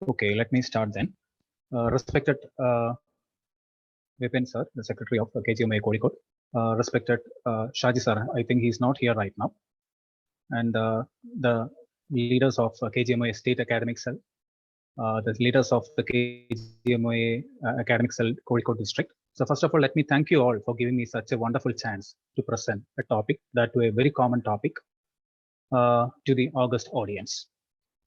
Okay, let me start then. Respected Vipin sir, the Secretary of KGMOA KOZHIKODE, respected Shaji sir, I think he's not here right now, and the leaders of KGMOA State Academic Cell, the leaders of the KGMOA Academic Cell KOZHIKODE District. So first of all, let me thank you all for giving me such a wonderful chance to present a topic, that to a very common topic, to the august audience.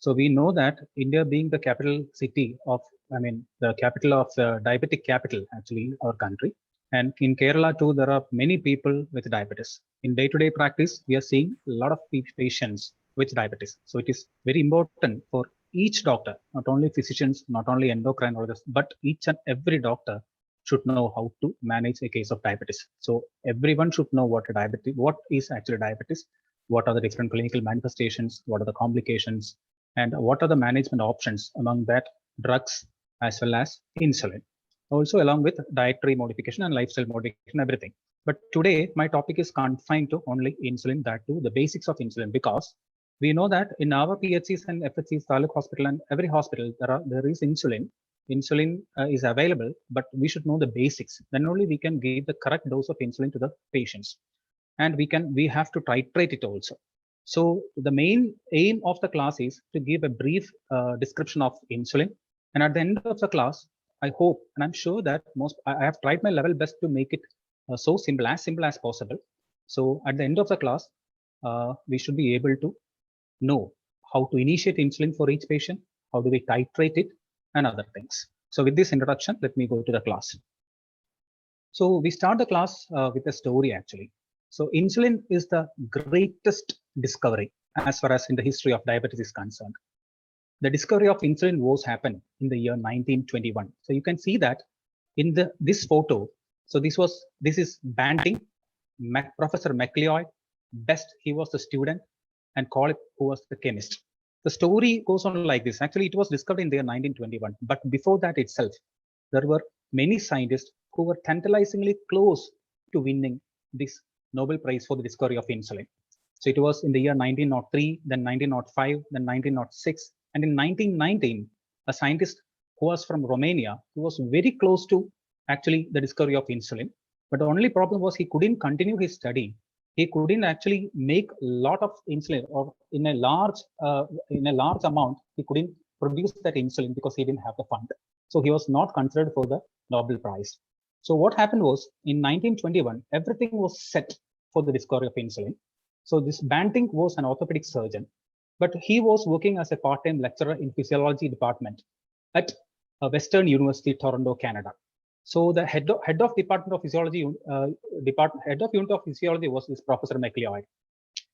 So we know that India being the capital city of, the capital of the diabetic capital, actually, our country. And in Kerala too, there are many people with diabetes. In day-to-day practice, we are seeing a lot of patients with diabetes. So it is very important for each doctor, not only physicians, not only endocrinologists, but each and every doctor should know how to manage a case of diabetes. So everyone should know what is actually diabetes, what are the different clinical manifestations, what are the complications, and what are the management options, among that drugs as well as insulin, also along with dietary modification and lifestyle modification, everything. But today my topic is confined to only insulin, that too the basics of insulin, because we know that in our PHCs and FHCs, Taluk hospital and every hospital, there is insulin. Insulin is available, but we should know the basics. Then only we can give the correct dose of insulin to the patients, and we have to titrate it also. So the main aim of the class is to give a brief description of insulin. And at the end of the class, I hope, and I'm sure that I have tried my level best to make it so simple as possible. So at the end of the class, we should be able to know how to initiate insulin for each patient, how do we titrate it, and other things. So with this introduction, let me go to the class. So we start the class with a story, actually. So insulin is the greatest discovery as far as in the history of diabetes is concerned. The discovery of insulin was happened in the year 1921. So you can see that in this photo. So this is Banting, Professor MacLeod, Best, he was the student, and Collip, who was the chemist. The story goes on like this. Actually, it was discovered in the year 1921, but before that itself, there were many scientists who were tantalizingly close to winning this Nobel Prize for the discovery of insulin. So it was in the year 1903, then 1905, then 1906, and in 1919, a scientist who was from Romania, who was very close to actually the discovery of insulin. But the only problem was he couldn't continue his study. He couldn't actually make a lot of insulin, or in a large amount. He couldn't produce that insulin because he didn't have the fund. So he was not considered for the Nobel Prize. So what happened was, in 1921, everything was set for the discovery of insulin. So this Banting was an orthopedic surgeon, but he was working as a part-time lecturer in physiology department at Western University, Toronto, Canada. So the head of Department of Physiology, head of unit of physiology was this Professor MacLeod.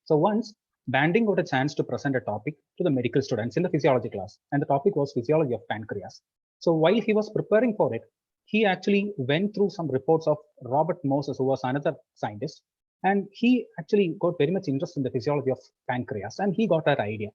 So once Banting got a chance to present a topic to the medical students in the physiology class, and the topic was Physiology of Pancreas. So while he was preparing for it, he actually went through some reports of Robert Moses, who was another scientist, and he actually got very much interested in the physiology of pancreas, and he got that idea.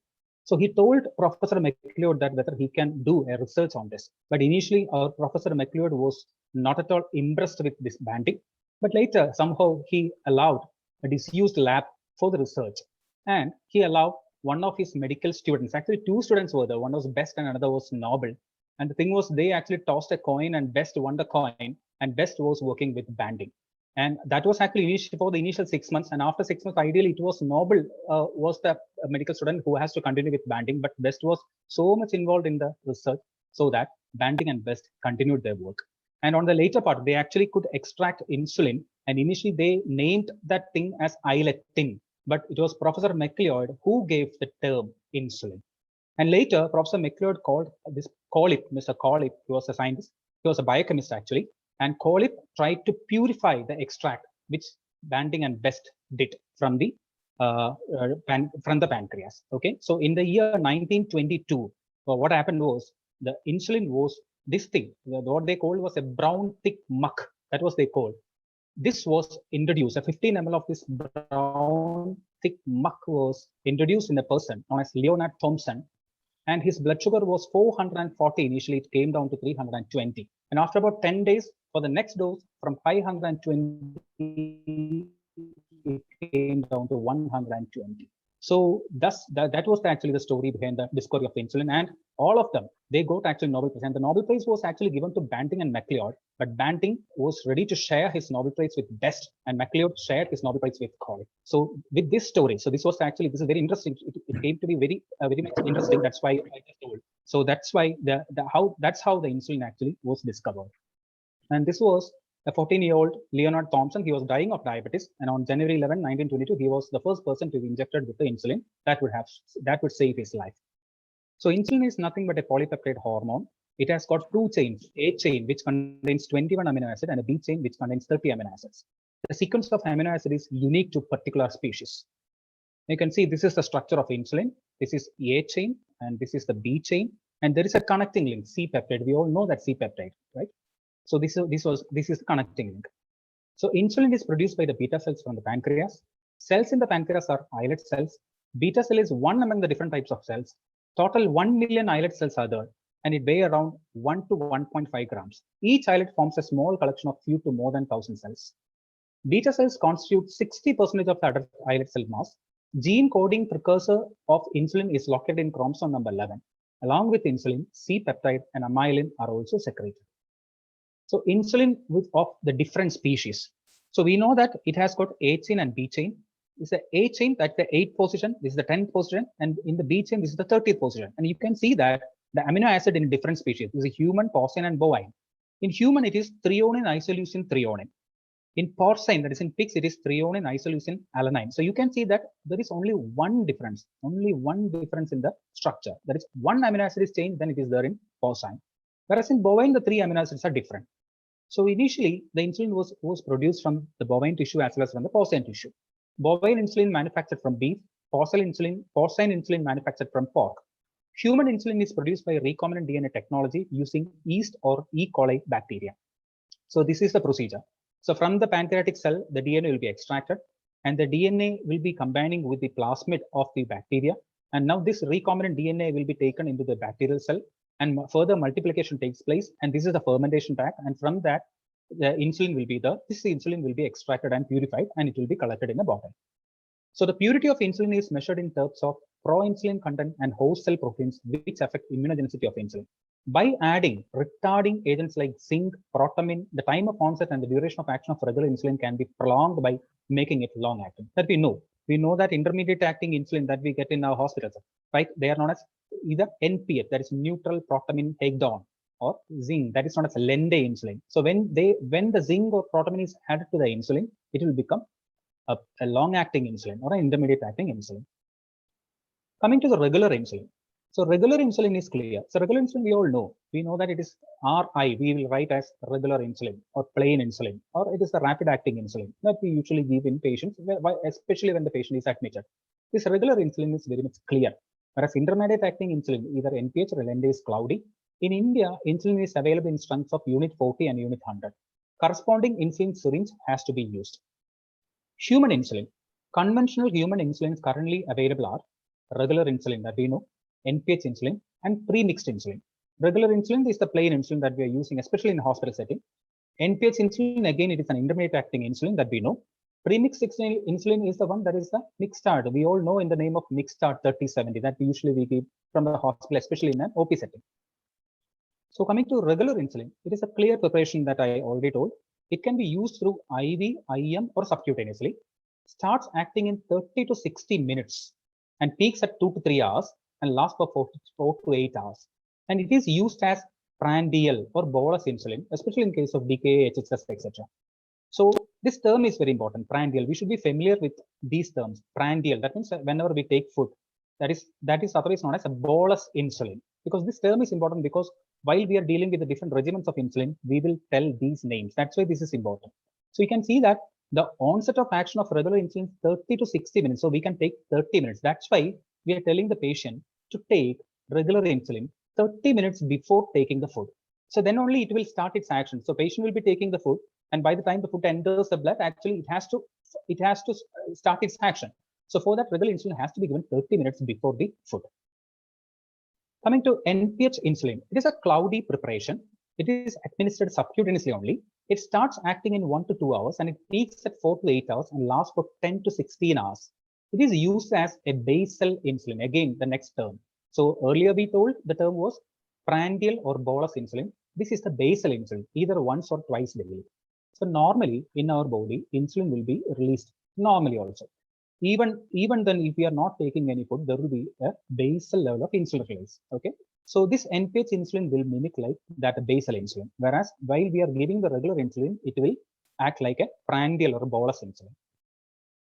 So he told Professor MacLeod that whether he can do a research on this. But initially, our Professor MacLeod was not at all impressed with this Banting. But later, somehow he allowed a disused lab for the research, and he allowed one of his medical students. Actually, two students were there. One was Best and another was Nobel. And the thing was, they actually tossed a coin, and Best won the coin, and Best was working with Banting. And that was actually for the initial 6 months. And after 6 months, ideally, it was Nobel was the medical student who has to continue with Banting. But Best was so much involved in the research, so that Banting and Best continued their work. And on the later part, they actually could extract insulin. And initially, they named that thing as iletin. But it was Professor MacLeod who gave the term insulin. And later, Professor MacLeod called this Collip, Mr. Collip, he was a scientist, he was a biochemist actually, and Collip tried to purify the extract, which Banting and Best did from the pancreas. Okay, so in the year 1922, what happened was, the insulin was this thing, what they called was a brown thick muck. That was they called. This was introduced, a 15 ml of this brown thick muck was introduced in a person known as Leonard Thompson, and his blood sugar was 440. Initially, it came down to 320. And after about 10 days, for the next dose, from 520, it came down to 120. So that was actually the story behind the discovery of insulin, and all of them, they got actually Nobel Prize. And the Nobel Prize was actually given to Banting and MacLeod, but Banting was ready to share his Nobel Prize with Best, and MacLeod shared his Nobel Prize with Cole. So with this story, so this is very interesting. It came to be very much interesting. That's why I just told. So that's why that's how the insulin actually was discovered. And this was a 14-year-old Leonard Thompson. He was dying of diabetes, and on January 11, 1922, he was the first person to be injected with the insulin that would save his life. So insulin is nothing but a polypeptide hormone. It has got two chains: A chain, which contains 21 amino acids, and a B chain, which contains 30 amino acids. The sequence of amino acid is unique to particular species. You can see this is the structure of insulin. This is A chain, and this is the B chain, and there is a connecting link, C peptide. We all know that C peptide, right? So this is the connecting link. So insulin is produced by the beta cells from the pancreas. Cells in the pancreas are islet cells. Beta cell is one among the different types of cells. Total 1 million islet cells are there, and it weighs around 1 to 1.5 grams. Each islet forms a small collection of few to more than 1,000 cells. Beta cells constitute 60% of the islet cell mass. Gene coding precursor of insulin is located in chromosome number 11. Along with insulin, C peptide and amylin are also secreted. So insulin of the different species. So we know that it has got A chain and B chain. It's the A chain, that's the 8th position. This is the 10th position. And in the B chain, this is the 30th position. And you can see that the amino acid in different species is a human, porcine, and bovine. In human, it is threonine, isoleucine, threonine. In porcine, that is in pigs, it is threonine, isoleucine, alanine. So you can see that there is only one difference in the structure. That is, one amino acid is changed, then it is there in porcine. Whereas in bovine, the 3 amino acids are different. So initially, the insulin was produced from the bovine tissue as well as from the porcine tissue. Bovine insulin manufactured from beef, porcine insulin manufactured from pork. Human insulin is produced by recombinant DNA technology using yeast or E. coli bacteria. So this is the procedure. So from the pancreatic cell, the DNA will be extracted, and the DNA will be combining with the plasmid of the bacteria. And now this recombinant DNA will be taken into the bacterial cell, and further multiplication takes place. And this is the fermentation pack. And from that, the insulin will be this insulin will be extracted and purified, and it will be collected in a bottle. So the purity of insulin is measured in terms of pro-insulin content and host cell proteins, which affect immunogenicity of insulin. By adding retarding agents like zinc, protamine, the time of onset and the duration of action of regular insulin can be prolonged by making it long-acting. That we know. We know that intermediate acting insulin that we get in our hospitals, right? They are known as either NPH, that is neutral protamine takedown, or zinc, that is known as Lende insulin. So when the zinc or protamine is added to the insulin, it will become a long-acting insulin or an intermediate-acting insulin. Coming to the regular insulin. So regular insulin is clear. So regular insulin, we all know. We know that it is RI, we will write as regular insulin or plain insulin, or it is the rapid-acting insulin that we usually give in patients, especially when the patient is admitted. This regular insulin is very much clear. Whereas intermediate-acting insulin, either NPH or Lende, is cloudy. In India, insulin is available in strengths of unit 40 and unit 100. Corresponding insulin syringe has to be used. Human insulin. Conventional human insulins currently available are regular insulin that we know, NPH insulin, and premixed insulin. Regular insulin is the plain insulin that we are using, especially in the hospital setting. NPH insulin, again, it is an intermediate-acting insulin that we know. Premixed insulin is the one that is the Mixtard. We all know in the name of Mixtard 3070 that we give from the hospital, especially in an OP setting. So coming to regular insulin, it is a clear preparation that I already told. It can be used through IV, IM, or subcutaneously. Starts acting in 30 to 60 minutes and peaks at 2 to 3 hours and lasts for 4 to 8 hours. And it is used as prandial or bolus insulin, especially in case of DKA, HHS, etc. So this term is very important, prandial. We should be familiar with these terms. Prandial, that means whenever we take food, that is otherwise known as a bolus insulin. Because this term is important, because while we are dealing with the different regimens of insulin, we will tell these names. That's why this is important. So you can see that the onset of action of regular insulin is 30 to 60 minutes. So we can take 30 minutes. That's why we are telling the patient to take regular insulin 30 minutes before taking the food. So then only it will start its action. So patient will be taking the food, and by the time the food enters the blood, actually it has to start its action. So for that, regular insulin has to be given 30 minutes before the food. Coming to NPH insulin, it is a cloudy preparation. It is administered subcutaneously only. It starts acting in 1 to 2 hours and it peaks at 4 to 8 hours and lasts for 10 to 16 hours. It is used as a basal insulin. Again, the next term. So earlier we told the term was prandial or bolus insulin. This is the basal insulin, either once or twice daily. So normally in our body, insulin will be released normally also. Even then, if we are not taking any food, there will be a basal level of insulin release. Okay. So this NPH insulin will mimic like that basal insulin. Whereas while we are giving the regular insulin, it will act like a prandial or bolus insulin.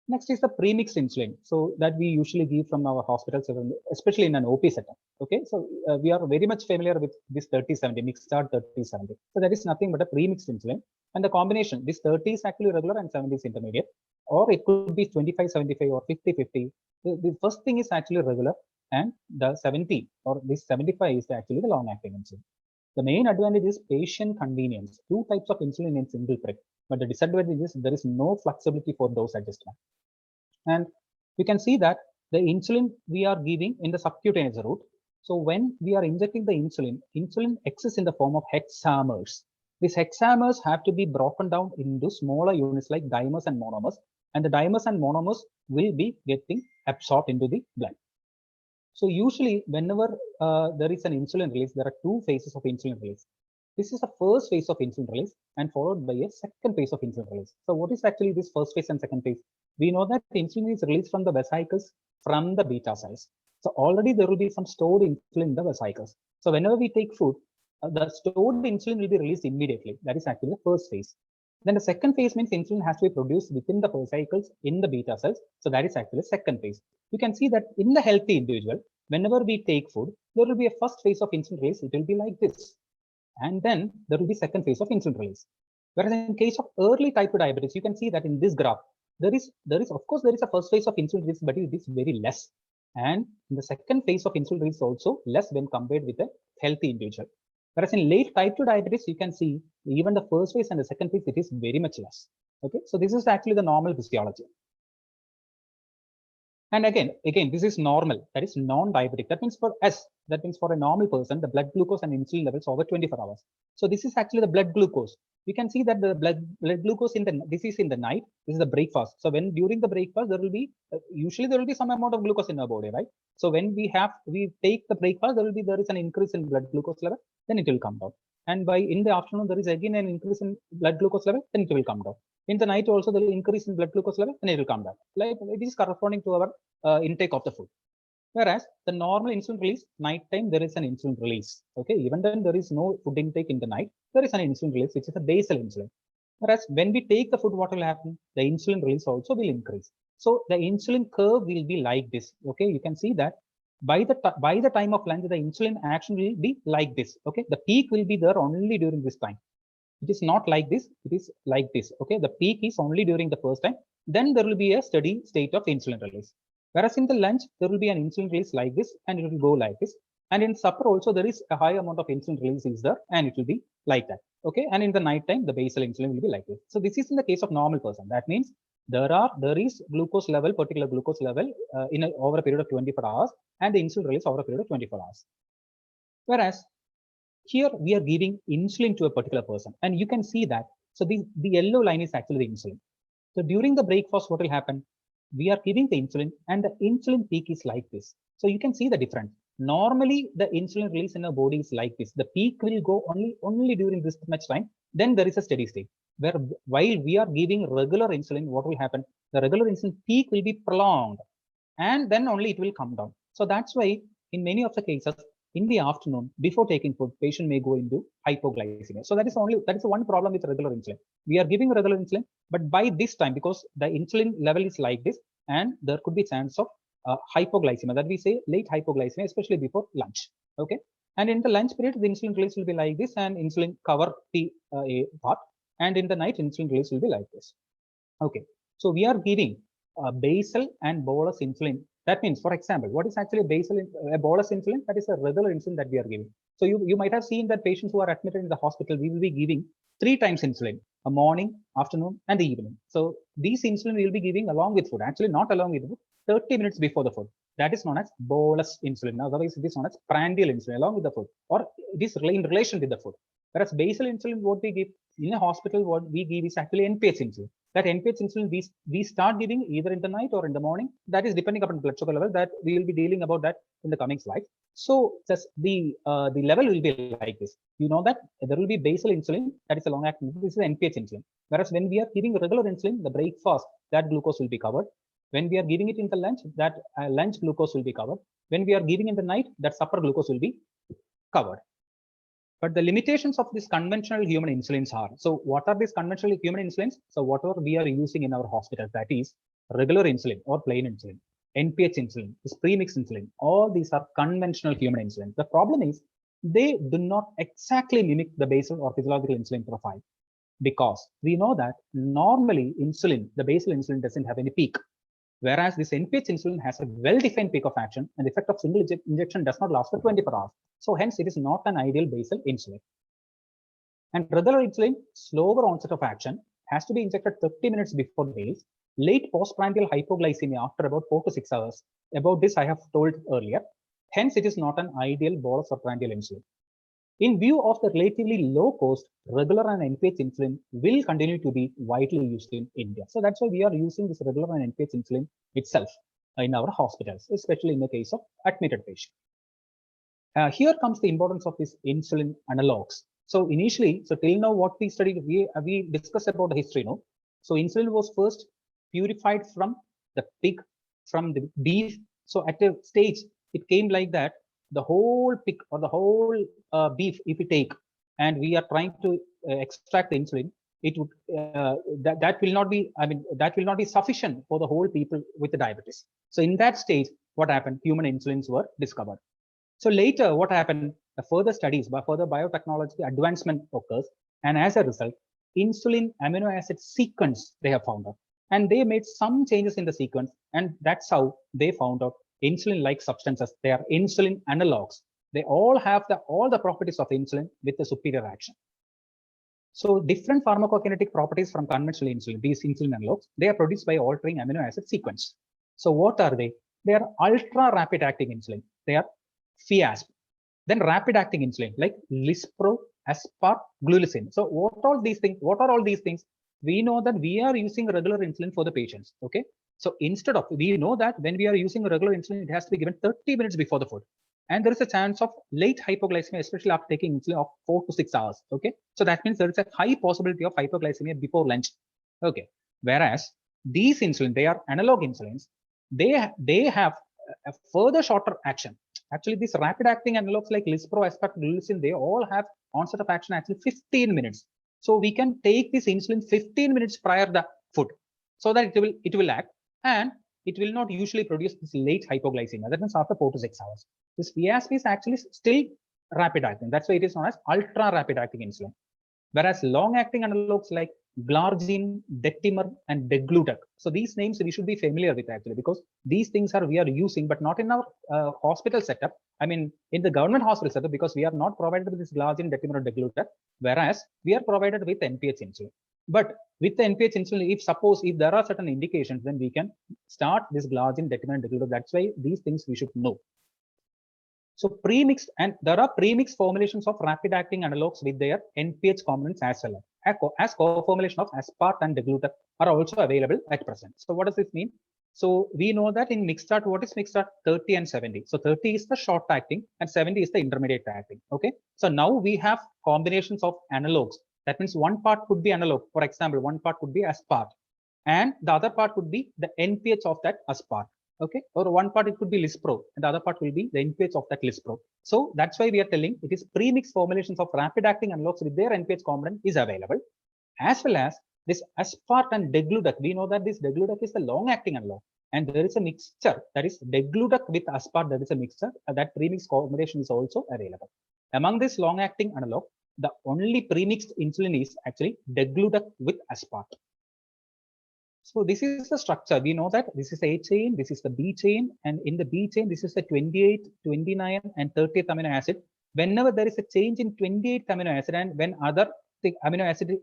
Next is the premixed insulin. So that we usually give from our hospitals, especially in an OP setup. Okay, so we are very much familiar with this 30-70, mixed chart 30-70. So that is nothing but a premixed insulin. And the combination, this 30 is actually regular and 70 is intermediate, or it could be 25-75 or 50-50. The first thing is actually regular, and the 70 or this 75 is actually the long-acting insulin. The main advantage is patient convenience. Two types of insulin in single prick, but the disadvantage is there is no flexibility for dose adjustment. And you can see that the insulin we are giving in the subcutaneous route. So when we are injecting the insulin exists in the form of hexamers. These hexamers have to be broken down into smaller units like dimers and monomers, and the dimers and monomers will be getting absorbed into the blood. So usually whenever there is an insulin release, there are two phases of insulin release. This is the first phase of insulin release and followed by a second phase of insulin release. So what is actually this first phase and second phase? We know that insulin is released from the vesicles from the beta cells. So already there will be some stored insulin in the vesicles. So whenever we take food, the stored insulin will be released immediately. That is actually the first phase. Then the second phase means insulin has to be produced within the vesicles in the beta cells. So that is actually the second phase. You can see that in the healthy individual, whenever we take food, there will be a first phase of insulin release. It will be like this. And then there will be second phase of insulin release. Whereas in case of early type 2 diabetes, you can see that in this graph, there is of course there is a first phase of insulin release, but it is very less. And in the second phase of insulin release also less when compared with a healthy individual. Whereas in late type 2 diabetes, you can see even the first phase and the second phase, it is very much less. Okay, so this is actually the normal physiology. And again, this is normal, that is non-diabetic. That means for us, that means for a normal person, the blood glucose and insulin levels over 24 hours. So this is actually the blood glucose. You can see that the blood glucose this is in the night. This is the breakfast. So when during the breakfast, there will be usually there will be some amount of glucose in our body, right? So when we take the breakfast, there is an increase in blood glucose level, then it will come down. And in the afternoon, there is again an increase in blood glucose level, then it will come down. In the night also, there will increase in blood glucose level, then it will come down. Like it is corresponding to our intake of the food. Whereas the normal insulin release, nighttime, there is an insulin release. Okay, even then there is no food intake in the night, there is an insulin release, which is a basal insulin. Whereas when we take the food, what will happen? The insulin release also will increase. So the insulin curve will be like this. Okay, you can see that by the time of lunch, the insulin action will be like this. Okay, the peak will be there only during this time. It is not like this, it is like this. Okay, the peak is only during the first time, then there will be a steady state of insulin release. Whereas in the lunch, there will be an insulin release like this, and it will go like this. And in supper also, there is a high amount of insulin release is there, and it will be like that. Okay, and in the night time, the basal insulin will be like this. So this is in the case of normal person. That means there is glucose level, particular glucose level over a period of 24 hours, and the insulin release over a period of 24 hours. Whereas here we are giving insulin to a particular person, and you can see that. So the yellow line is actually the insulin. So during the breakfast, what will happen? We are giving the insulin, and the insulin peak is like this. So you can see the difference. Normally, the insulin release in our body is like this. The peak will go only during this much time. Then there is a steady state. Where while we are giving regular insulin, what will happen? The regular insulin peak will be prolonged, and then only it will come down. So that's why in many of the cases, in the afternoon, before taking food, patient may go into hypoglycemia. So that is one problem with regular insulin. We are giving regular insulin, but by this time, because the insulin level is like this, and there could be chance of hypoglycemia, that we say late hypoglycemia, especially before lunch. Okay, and in the lunch period, the insulin release will be like this, and insulin cover the part, and in the night, insulin release will be like this. Okay, so we are giving basal and bolus insulin. That means, for example, what is actually a bolus insulin? That is a regular insulin that we are giving. So you might have seen that patients who are admitted in the hospital, we will be giving 3 times insulin, a morning, afternoon, and the evening. So these insulin we will be giving along with food, actually not along with food, 30 minutes before the food. That is known as bolus insulin. Otherwise, it is known as prandial insulin along with the food, or it is in relation with the food. Whereas basal insulin, what we give in a hospital, what we give is actually NPH insulin. That NPH insulin we start giving either in the night or in the morning. That is depending upon blood sugar level. That we will be dealing about that in the coming slides. So just the level will be like this. You know that there will be basal insulin, that is a long acting. This is NPH insulin. Whereas when we are giving regular insulin, the breakfast, that glucose will be covered. When we are giving it in the lunch, that lunch glucose will be covered. When we are giving in the night, that supper glucose will be covered. But the limitations of these conventional human insulins are, so what are these conventional human insulins? So whatever we are using in our hospitals, that is regular insulin or plain insulin, NPH insulin, this premixed insulin, all these are conventional human insulin. The problem is they do not exactly mimic the basal or physiological insulin profile, because we know that normally insulin, the basal insulin doesn't have any peak. Whereas this NPH insulin has a well-defined peak of action, and the effect of single injection does not last for 24 hours. So hence it is not an ideal basal insulin. And regular insulin, slower onset of action, has to be injected 30 minutes before meals, late postprandial hypoglycemia after about 4 to 6 hours. About this I have told earlier. Hence it is not an ideal bolus or prandial insulin. In view of the relatively low cost, regular and NPH insulin will continue to be widely used in India. So that's why we are using this regular and NPH insulin itself in our hospitals, especially in the case of admitted patients. Here comes the importance of these insulin analogues. So initially, so till now what we studied, we discussed about the history, no? So insulin was first purified from the pig, from the beef. So at a stage, it came like that. The whole pig or the whole beef, if we take and we are trying to extract the insulin, it would that will not be, I mean, that will not be sufficient for the whole people with the diabetes. So in that stage, what happened? Human insulins were discovered. So later, what happened? The further studies, by further biotechnology advancement occurs, and as a result, insulin amino acid sequence they have found out, and they made some changes in the sequence, and that's how they found out insulin-like substances. They are insulin analogues. They all have all the properties of insulin with a superior action. So different pharmacokinetic properties from conventional insulin, these insulin analogues, they are produced by altering amino acid sequence. So what are they? They are ultra rapid acting insulin. They are FIASP. Then rapid acting insulin like Lispro, Aspart, Glulicin. So what are all these things? We know that we are using regular insulin for the patients. Okay. So instead of, we know that when we are using regular insulin, it has to be given 30 minutes before the food. And there is a chance of late hypoglycemia, especially after taking insulin of 4 to 6 hours. Okay. So that means there is a high possibility of hypoglycemia before lunch. Okay. Whereas these insulin, they are analog insulins. They have a further shorter action. Actually, these rapid acting analogs like Lispro, Aspart, Glulicin, they all have onset of action actually 15 minutes. So we can take this insulin 15 minutes prior to the food, so that it will act, and it will not usually produce this late hypoglycemia. That means after 4 to 6 hours. This PASP is actually still rapid acting. That's why it is known as ultra rapid acting insulin. Whereas long acting analogs like Glargine, Detimer, and Degludec. So these names we should be familiar with actually, because these things we are using, but not in our hospital setup. I mean, in the government hospital setup, because we are not provided with this Glargine, Detimer, or Degludec, whereas we are provided with NPH insulin. But with the NPH insulin, if there are certain indications, then we can start this Glargine, Detimer, and Degludec. That's why these things we should know. So premixed, and there are premixed formulations of rapid acting analogs with their NPH components as well as co-formulation of Aspart and Degludec are also available at present. So what does this mean? So we know that in mixed chart, what is mixed chart? 30 and 70. So 30 is the short acting and 70 is the intermediate acting. Okay. So now we have combinations of analogs. That means one part could be analog. For example, one part could be Aspart, and the other part could be the NPH of that Aspart. Okay, or one part it could be Lispro, and the other part will be the NPH of that Lispro. So that's why we are telling it is premixed formulations of rapid acting analogs with their NPH component is available, as well as this Aspart and Degludec. We know that this Degludec is the long acting analog, and there is a mixture, that is Degludec with Aspart. That is a mixture, that premixed combination is also available. Among this long acting analog, the only premixed insulin is actually Degludec with Aspart. So this is the structure. We know that this is A chain, this is the B chain, and in the B chain, this is the 28, 29, and 30th amino acid. Whenever there is a change in 28th amino acid, and when other amino acid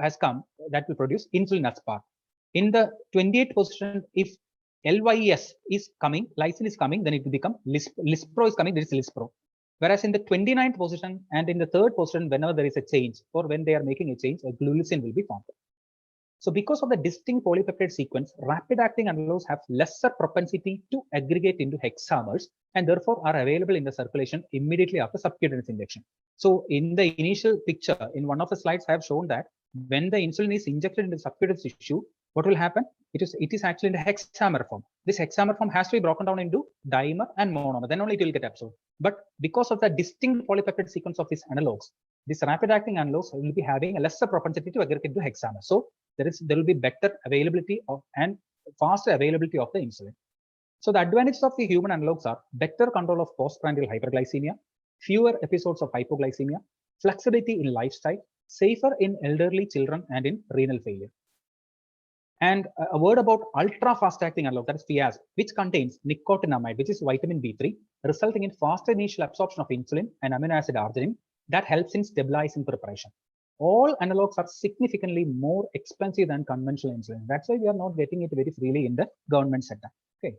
has come, that will produce insulin Aspart. In the 28th position, if LYS is coming, lysine is coming, then it will become Lispro is coming, there is Lispro. Whereas in the 29th position and in the 3rd position, whenever there is a change, or when they are making a change, a Glulicin will be formed. So because of the distinct polypeptide sequence, rapid-acting analogues have lesser propensity to aggregate into hexamers and therefore are available in the circulation immediately after subcutaneous injection. So in the initial picture, in one of the slides, I have shown that when the insulin is injected into the subcutaneous tissue, what will happen? It is actually in the hexamer form. This hexamer form has to be broken down into dimer and monomer. Then only it will get absorbed. But because of the distinct polypeptide sequence of these analogues, these rapid-acting analogues will be having a lesser propensity to aggregate to hexamer. So there will be better availability of and faster availability of the insulin. So the advantages of the human analogues are better control of postprandial hyperglycemia, fewer episodes of hypoglycemia, flexibility in lifestyle, safer in elderly children and in renal failure. And a word about ultra-fast-acting analog, that is FIAS, which contains nicotinamide, which is vitamin B3, resulting in faster initial absorption of insulin and amino acid arginine that helps in stabilizing preparation. All analogs are significantly more expensive than conventional insulin. That's why we are not getting it very freely in the government sector. Okay.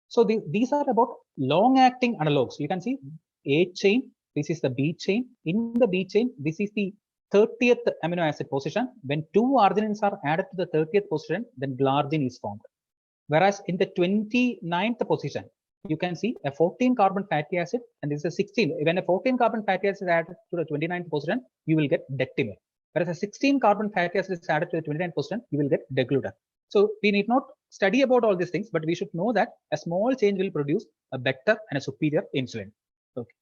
So these are about long-acting analogs. You can see A chain, this is the B chain. In the B chain, this is the 30th amino acid position. When 2 arginines are added to the 30th position, then glargine is formed. Whereas in the 29th position, you can see a 14 carbon fatty acid, and this is a 16. When a 14 carbon fatty acid is added to the 29th position, you will get dectimer. Whereas a 16 carbon fatty acid is added to the 29th position, you will get degludec. So we need not study about all these things, but we should know that a small change will produce a better and a superior insulin. Okay.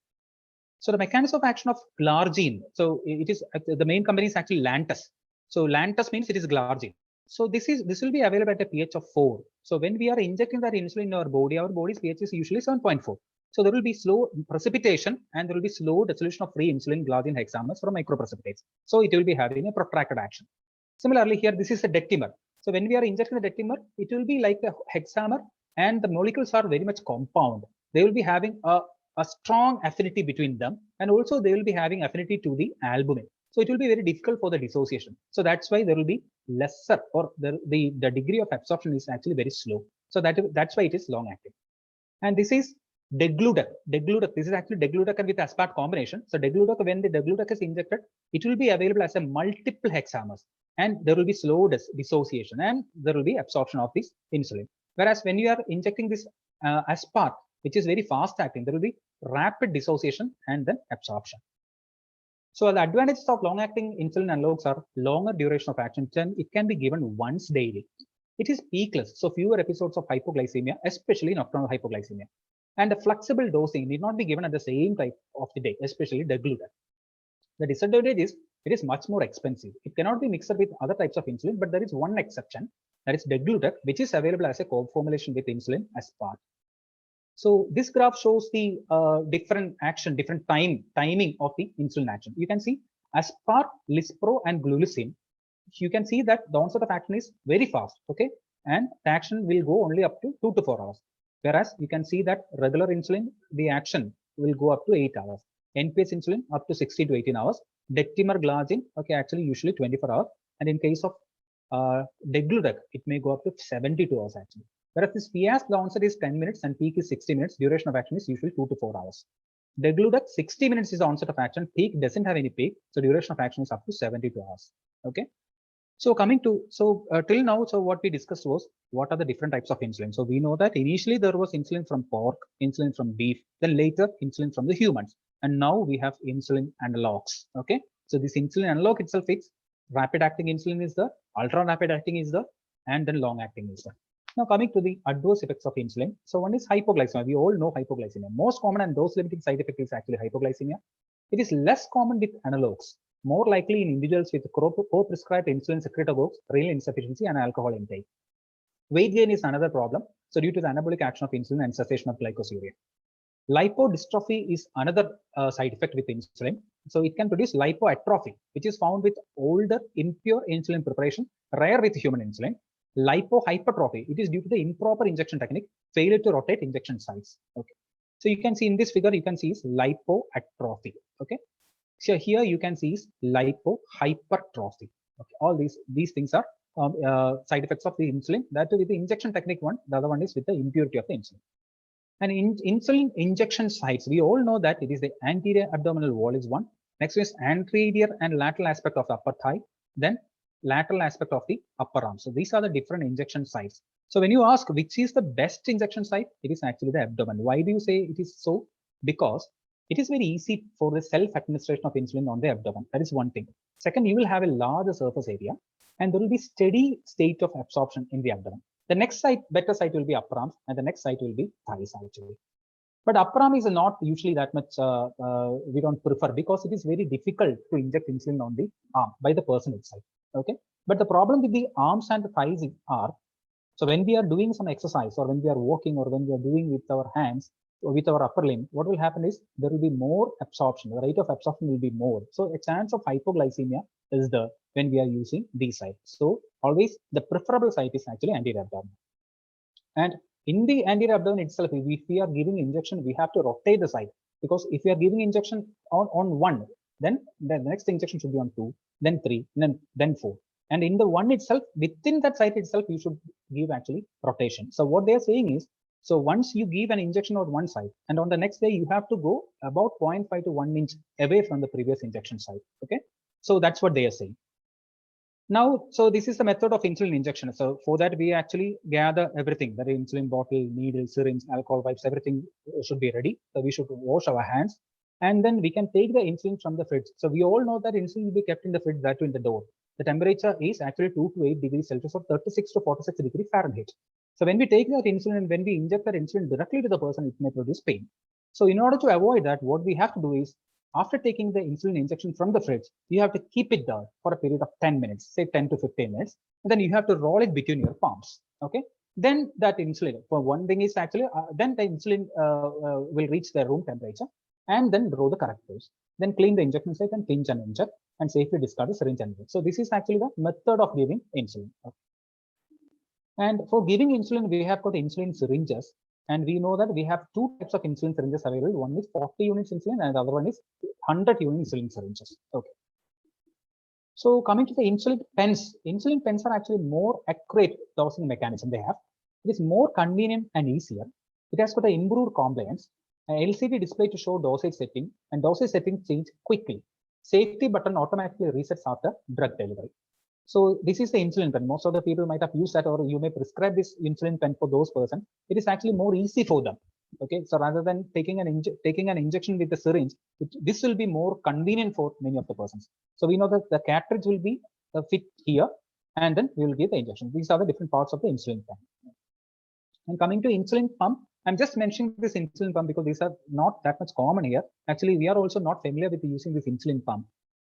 So the mechanism of action of glargine. So it is the main company is actually Lantus. So Lantus means it is glargine. So this will be available at a pH of 4. So when we are injecting that insulin in our body's pH is usually 7.4. So there will be slow precipitation and there will be slow dissolution of free insulin glargine hexamers from microprecipitates. So it will be having a protracted action. Similarly, here this is a dectimer. So when we are injecting the dectimer, it will be like a hexamer and the molecules are very much compound. They will be having a strong affinity between them, and also they will be having affinity to the albumin. So it will be very difficult for the dissociation. So that's why there will be lesser, or the degree of absorption is actually very slow. So that's why it is long acting. And this is degludec. This is actually degludec with aspart combination. So degludec, when the degludec is injected, it will be available as a multiple hexamers, and there will be slow dissociation, and there will be absorption of this insulin. Whereas when you are injecting this aspart, which is very fast acting, there will be rapid dissociation and then absorption. So the advantages of long-acting insulin analogues are longer duration of action, and it can be given once daily. It is peakless, so fewer episodes of hypoglycemia, especially nocturnal hypoglycemia. And a flexible dosing need not be given at the same time of the day, especially degludec. The disadvantage is it is much more expensive. It cannot be mixed with other types of insulin, but there is one exception, that is degludec, which is available as a co-formulation with insulin as part. So this graph shows the different timing of the insulin action. You can see aspart, lispro, and glulicin. You can see that the onset of action is very fast, okay, and the action will go only up to 2 to 4 hours. Whereas you can see that regular insulin, the action will go up to 8 hours. NPS insulin up to 16 to 18 hours. Dectimer glargine, okay, actually usually 24 hours, and in case of degludec, it may go up to 72 hours actually. Whereas this FIAS, the onset is 10 minutes and peak is 60 minutes. Duration of action is usually 2 to 4 hours. Degludec, 60 minutes is the onset of action. Peak doesn't have any peak, so duration of action is up to 72 hours. Okay. So coming to till now, so what we discussed was what are the different types of insulin. So we know that initially there was insulin from pork, insulin from beef, then later insulin from the humans, and now we have insulin analogues. Okay. So this insulin analog itself is rapid acting insulin is the, ultra rapid acting is the, and then long acting is the. Now coming to the adverse effects of insulin. So one is hypoglycemia. We all know hypoglycemia. Most common and dose limiting side effect is actually hypoglycemia. It is less common with analogues, more likely in individuals with co-prescribed insulin secretagogues, renal insufficiency, and alcohol intake. Weight gain is another problem. So due to the anabolic action of insulin and cessation of glycosuria. Lipodystrophy is another side effect with insulin. So it can produce lipoatrophy, which is found with older impure insulin preparation, rare with human insulin. Lipohypertrophy, it is due to the improper injection technique, failure to rotate injection sites. Okay. So you can see in this figure, you can see is lipoatrophy. Okay. So here you can see is lipohypertrophy. Okay. All these things are side effects of the insulin. That with the injection technique one, the other one is with the impurity of the insulin. And in insulin injection sites, we all know that it is the anterior abdominal wall is one. Next is anterior and lateral aspect of the upper thigh. Then lateral aspect of the upper arm. So these are the different injection sites. So when you ask which is the best injection site, it is actually the abdomen. Why do you say it is so? Because it is very easy for the self-administration of insulin on the abdomen. That is one thing. Second, you will have a larger surface area and there will be steady state of absorption in the abdomen. The next site, better site will be upper arms, and the next site will be thighs actually. But upper arm is not usually that much, we don't prefer because it is very difficult to inject insulin on the arm by the person itself. Okay. But the problem with the arms and the thighs are, so when we are doing some exercise or when we are walking or when we are doing with our hands or with our upper limb, what will happen is there will be more absorption. The rate of absorption will be more. So a chance of hypoglycemia is there when we are using these sites. So always the preferable site is actually anterior abdomen. And in the anterior abdomen itself, if we are giving injection, we have to rotate the site, because if we are giving injection on one, then the next injection should be on 2, then 3, then 4. And in the one itself, within that site itself, you should give actually rotation. So what they are saying is, so once you give an injection on one side, and on the next day, you have to go about 0.5 to 1 inch away from the previous injection site. Okay. So that's what they are saying. Now, so this is the method of insulin injection. So for that, we actually gather everything, the insulin bottle, needle, syringe, alcohol wipes, everything should be ready. So we should wash our hands, and then we can take the insulin from the fridge. So we all know that insulin will be kept in the fridge, that too in the door. The temperature is actually 2 to 8 degrees Celsius or 36 to 46 degrees Fahrenheit. So when we take that insulin and when we inject that insulin directly to the person, it may produce pain. So in order to avoid that, what we have to do is, after taking the insulin injection from the fridge, you have to keep it there for a period of 10 minutes, say 10 to 15 minutes. And then you have to roll it between your palms. Okay. Then that insulin, for one thing is actually, then the insulin will reach the room temperature and then draw the correct dose. Then clean the injection site and pinch and inject and safely discard the syringe and inject. So this is actually the method of giving insulin. Okay. And for giving insulin, we have got insulin syringes. And we know that we have 2 types of insulin syringes available. One is 40 units insulin and the other one is 100 unit insulin syringes. Okay. So coming to the insulin pens are actually more accurate dosing mechanism they have. It is more convenient and easier. It has got an improved compliance, an LCD display to show dosage setting, and dosage setting change quickly. Safety button automatically resets after drug delivery. So this is the insulin pen. Most of the people might have used that, or you may prescribe this insulin pen for those persons. It is actually more easy for them. Okay, so rather than taking an injection with the syringe, this will be more convenient for many of the persons. So we know that the cartridge will be fit here, and then we will give the injection. These are the different parts of the insulin pen. And coming to insulin pump, I'm just mentioning this insulin pump because these are not that much common here. Actually, we are also not familiar with using this insulin pump.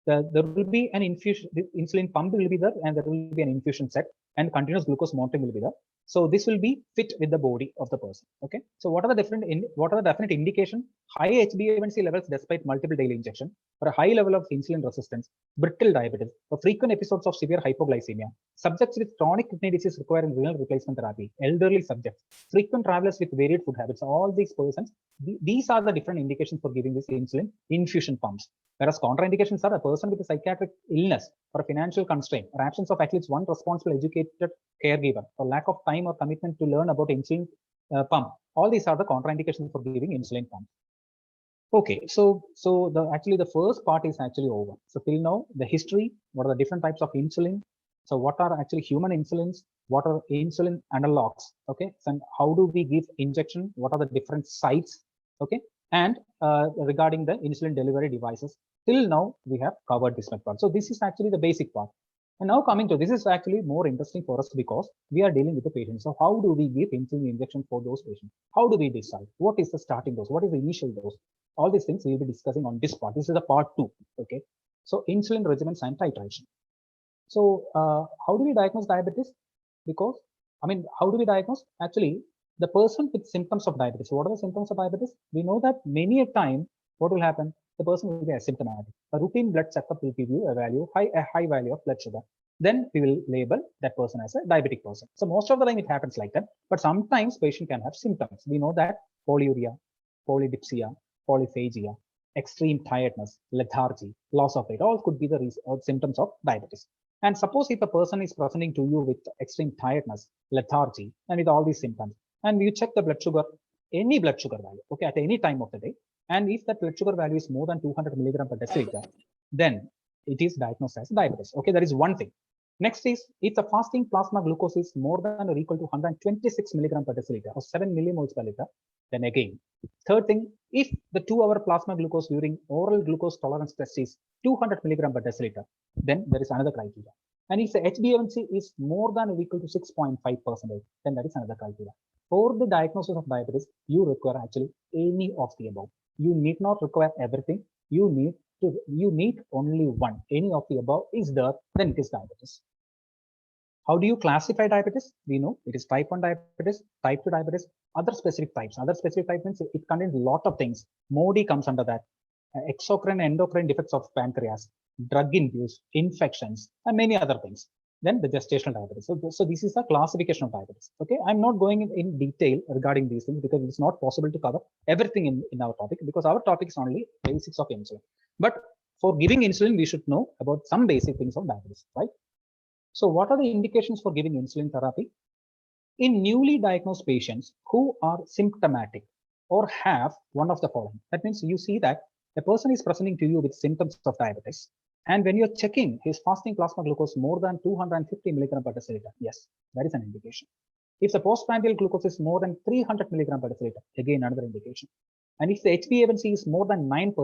There will be an infusion, the insulin pump will be there, and there will be an infusion set, and continuous glucose monitoring will be there. So this will be fit with the body of the person. Okay. So what are the definite indication? High HbA1c levels despite multiple daily injection, or a high level of insulin resistance, brittle diabetes, or frequent episodes of severe hypoglycemia, subjects with chronic kidney disease requiring renal replacement therapy, elderly subjects, frequent travelers with varied food habits. All these persons, these are the different indications for giving this insulin infusion pumps. Whereas contraindications are a person with a psychiatric illness or a financial constraint or absence of at least one responsible educated caregiver or lack of time or commitment to learn about insulin pump. All these are the contraindications for giving insulin pump. Okay, so actually the first part is actually over. So till now, the history, what are the different types of insulin? So what are actually human insulins? What are insulin analogues? Okay, and how do we give injection? What are the different sites? Okay, and regarding the insulin delivery devices, till now we have covered this part. So this is actually the basic part. And now coming to this is actually more interesting for us because we are dealing with the patient. So how do we give insulin injection for those patients? How do we decide? What is the starting dose? What is the initial dose? All these things we will be discussing on this part. This is the part 2. Okay. So insulin regimens and titration. So how do we diagnose diabetes? Because, I mean, how do we diagnose? Actually, the person with symptoms of diabetes. What are the symptoms of diabetes? We know that many a time, what will happen? The person will be asymptomatic. A routine blood checkup will give you a high value of blood sugar. Then we will label that person as a diabetic person. So most of the time it happens like that. But sometimes patient can have symptoms. We know that polyuria, polydipsia, polyphagia, extreme tiredness, lethargy, loss of weight, all could be the symptoms of diabetes. And suppose if a person is presenting to you with extreme tiredness, lethargy, and with all these symptoms, and you check the blood sugar, any blood sugar value, okay, at any time of the day, and if that blood sugar value is more than 200 milligram per deciliter, then it is diagnosed as diabetes. Okay, that is one thing. Next is, if the fasting plasma glucose is more than or equal to 126 milligram per deciliter or 7 millimoles per liter, then again. Third thing, if the 2-hour plasma glucose during oral glucose tolerance test is 200 milligram per deciliter, then there is another criteria. And if the HbA1c is more than or equal to 6.5%, then that is another criteria. For the diagnosis of diabetes, you require actually any of the above. You need not require everything. You need only one. Any of the above is there, then it is diabetes. How do you classify diabetes? We know it is type 1 diabetes, type 2 diabetes, other specific types. Other specific types means it contains a lot of things. MODY comes under that. Exocrine endocrine defects of pancreas, drug-induced infections, and many other things. Then the gestational diabetes. So this is a classification of diabetes. Okay, I'm not going in detail regarding these things because it's not possible to cover everything in our topic, because our topic is only basics of insulin. But for giving insulin, we should know about some basic things of diabetes, right? So what are the indications for giving insulin therapy? In newly diagnosed patients who are symptomatic or have one of the following. That means you see that a person is presenting to you with symptoms of diabetes, and when you're checking his fasting plasma glucose more than 250 milligram per deciliter, yes, that is an indication. If the postprandial glucose is more than 300 milligram per deciliter, again another indication. And if the HbA1c is more than 9%,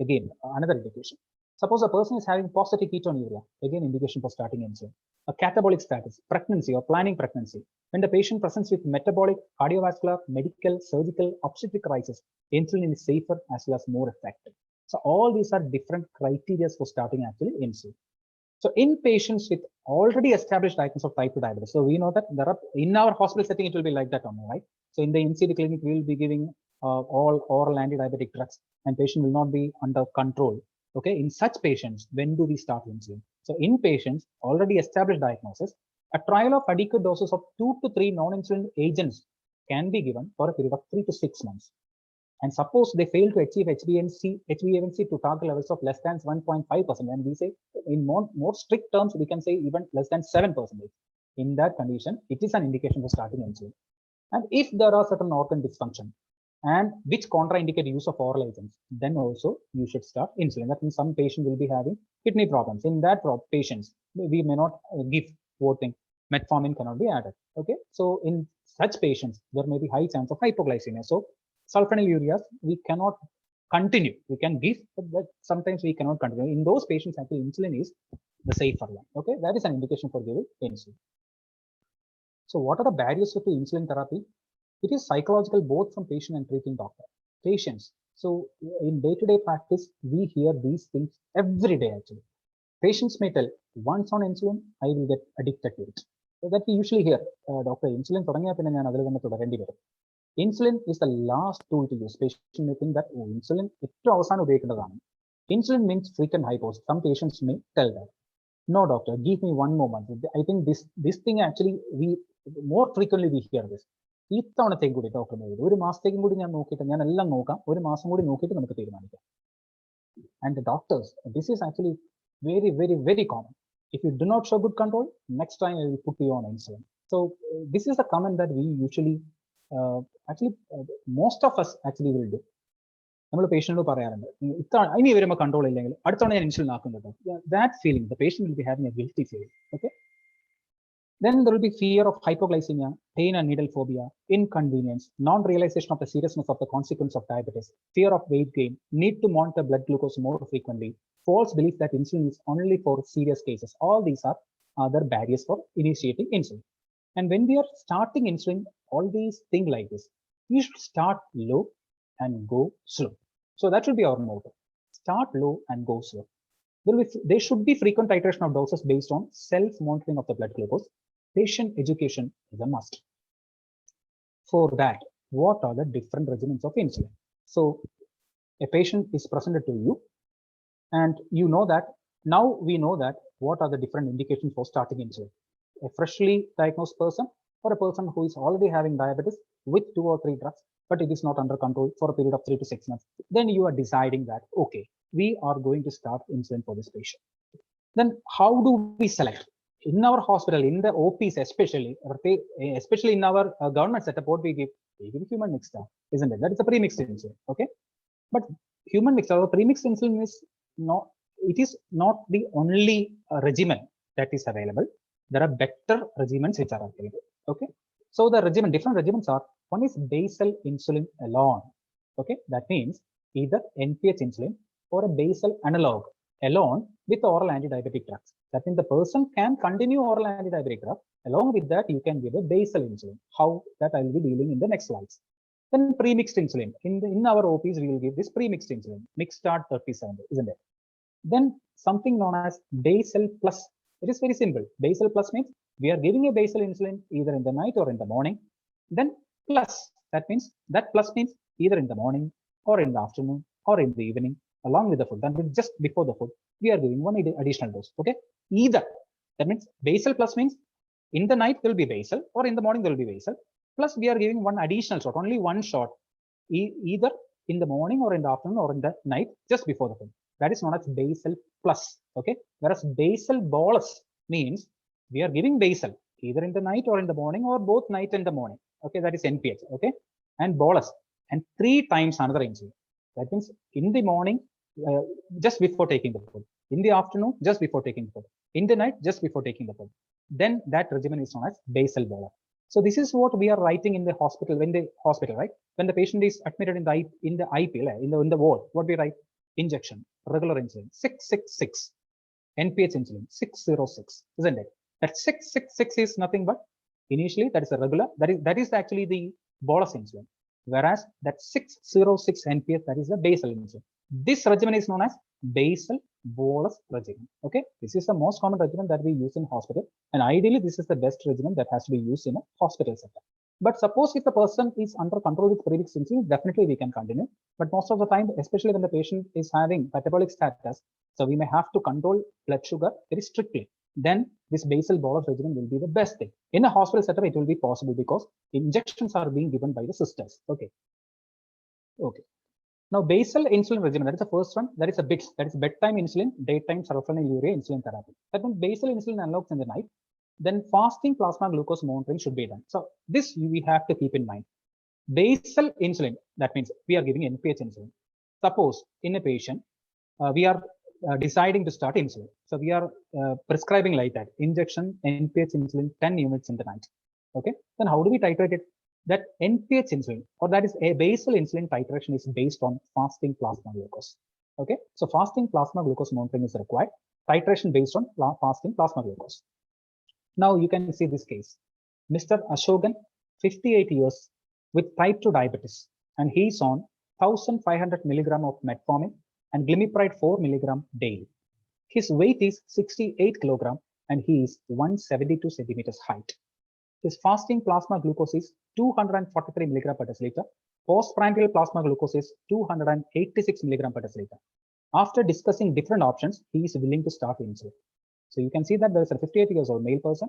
again another indication. Suppose a person is having positive ketonuria, again indication for starting insulin. A catabolic status, pregnancy or planning pregnancy. When the patient presents with metabolic, cardiovascular, medical, surgical, obstetric crisis, insulin is safer as well as more effective. So all these are different criteria for starting actually insulin. So in patients with already established diagnosis of type 2 diabetes, so we know that there are, in our hospital setting, it will be like that only, right? So in the NCD clinic, we will be giving all oral anti-diabetic drugs, and patient will not be under control. Okay, in such patients, when do we start insulin? So in patients already established diagnosis, a trial of adequate doses of 2 to 3 non-insulin agents can be given for a period of 3 to 6 months. And suppose they fail to achieve HbA1c to target levels of less than 1.5%, and we say in more strict terms, we can say even less than 7%. In that condition, it is an indication for starting insulin. And if there are certain organ dysfunction and which contraindicate use of oral agents, then also you should start insulin. That means some patient will be having kidney problems. In that patients, we may not give voting. Metformin cannot be added. Okay, so in such patients, there may be high chance of hypoglycemia. So sulfonylureas we cannot continue. We can give, but sometimes we cannot continue. In those patients, actually insulin is the safer one. Okay, that is an indication for giving insulin. So what are the barriers to insulin therapy? It is psychological both from patient and treating doctor. Patients. So in day-to-day practice, we hear these things every day actually. Patients may tell, once on insulin, I will get addicted to it. So that we usually hear, doctor, insulin insulin is the last tool to use. Patient may think that insulin Insulin means frequent hypos. Some patients may tell that. No, doctor, give me one more month. I think this thing actually, we more frequently we hear this. ഇത്തവണത്തേക്ക് കൂടി doctor ഒരു മാസത്തേക്കും കൂടി ഞാൻ നോക്കിയിട്ട് ഞാൻ എല്ലാം നോക്കാം, ഒരു മാസം കൂടി നോക്കിയിട്ട് നമുക്ക് തീരുമാനിക്കാം. And the doctors, this is actually very, very, very common. If you do not show good control, next time I will put you on insulin. So this is a comment that we usually, most of us actually will do. നമ്മൾ പേഷ്യനോട് പറയാറുണ്ട്, ഇനി വരുമ്പോൾ control ഇല്ലെങ്കിൽ അടുത്തവണ ഞാൻ insulin ആക്കുന്നുണ്ടോ. That feeling, the patient will be having a guilty feeling. Okay. Then there will be fear of hypoglycemia, pain and needle phobia, inconvenience, non-realization of the seriousness of the consequence of diabetes, fear of weight gain, need to monitor blood glucose more frequently, false belief that insulin is only for serious cases. All these are other barriers for initiating insulin. And when we are starting insulin, all these things like this, you should start low and go slow. So that should be our motto. Start low and go slow. There should be frequent titration of doses based on self-monitoring of the blood glucose. Patient education is a must. For that, what are the different regimens of insulin? So a patient is presented to you, and you know that now we know that what are the different indications for starting insulin. A freshly diagnosed person or a person who is already having diabetes with 2 or 3 drugs, but it is not under control for a period of 3 to 6 months. Then you are deciding that, okay, we are going to start insulin for this patient. Then how do we select? In our hospital, in the OPs especially in our government setup, what we give human mixed, isn't it? That is a premixed insulin. Okay, but human mixed or premixed insulin is not. It is not the only regimen that is available. There are better regimens which are available. Okay. So the different regimens are, one is basal insulin alone. Okay. That means either NPH insulin or a basal analog alone with oral anti-diabetic drugs. That means the person can continue oral anti-diabetic drug. Along with that, you can give a basal insulin. How that I will be dealing in the next slides. Then premixed insulin. In our OPs, we will give this premixed insulin, mixed start 37, isn't it? Then something known as basal plus. It is very simple. Basal plus means we are giving a basal insulin either in the night or in the morning. Then plus, that plus means either in the morning or in the afternoon or in the evening along with the food. Then just before the food, we are giving one additional dose. Okay, either. That means basal plus means in the night will be basal or in the morning will be basal. Plus we are giving one additional shot, only one shot, either in the morning or in the afternoon or in the night just before the food. That is known as basal plus. Okay, whereas basal bolus means we are giving basal either in the night or in the morning or both night and the morning. Okay, that is NPH. Okay, and bolus, and 3 times another insulin. That means in the morning, just before taking the food, in the afternoon, just before taking the food, in the night, just before taking the food. Then that regimen is known as basal bolus. So this is what we are writing in the hospital, right? When the patient is admitted in the IP, in the ward, what we write? Injection, regular insulin, 666, NPH insulin, 606, isn't it? That 666 is nothing but initially that is a regular, that is actually the bolus insulin, whereas that 606 NPH, that is the basal insulin. This regimen is known as basal bolus regimen. Okay, this is the most common regimen that we use in hospital, and ideally this is the best regimen that has to be used in a hospital setup. But suppose if the person is under control with premixed insulin, definitely we can continue. But most of the time, especially when the patient is having metabolic status, so we may have to control blood sugar very strictly. Then this basal bolus regimen will be the best thing. In a hospital setup, it will be possible because injections are being given by the sisters. Okay. Okay. Now, basal insulin regimen, that is the first one. That is a BITS, that is bedtime insulin, daytime sulfonylurea insulin therapy. That means basal insulin analogues in the night. Then fasting plasma glucose monitoring should be done. So this we have to keep in mind. Basal insulin, that means we are giving NPH insulin. Suppose in a patient, we are deciding to start insulin. So we are prescribing like that, injection NPH insulin 10 units in the night. Okay, then how do we titrate it? That NPH insulin, or that is a basal insulin titration, is based on fasting plasma glucose. Okay, so fasting plasma glucose monitoring is required. Titration based on fasting plasma glucose. Now you can see this case. Mr. Ashokan, 58 years, with type 2 diabetes, and he is on 1500 milligram of metformin and glimepiride 4 milligram daily. His weight is 68 kilogram and he is 172 centimeters height. His fasting plasma glucose is 243 milligram per deciliter. Postprandial plasma glucose is 286 milligram per deciliter. After discussing different options, he is willing to start insulin. So you can see that there is a 58 years old male person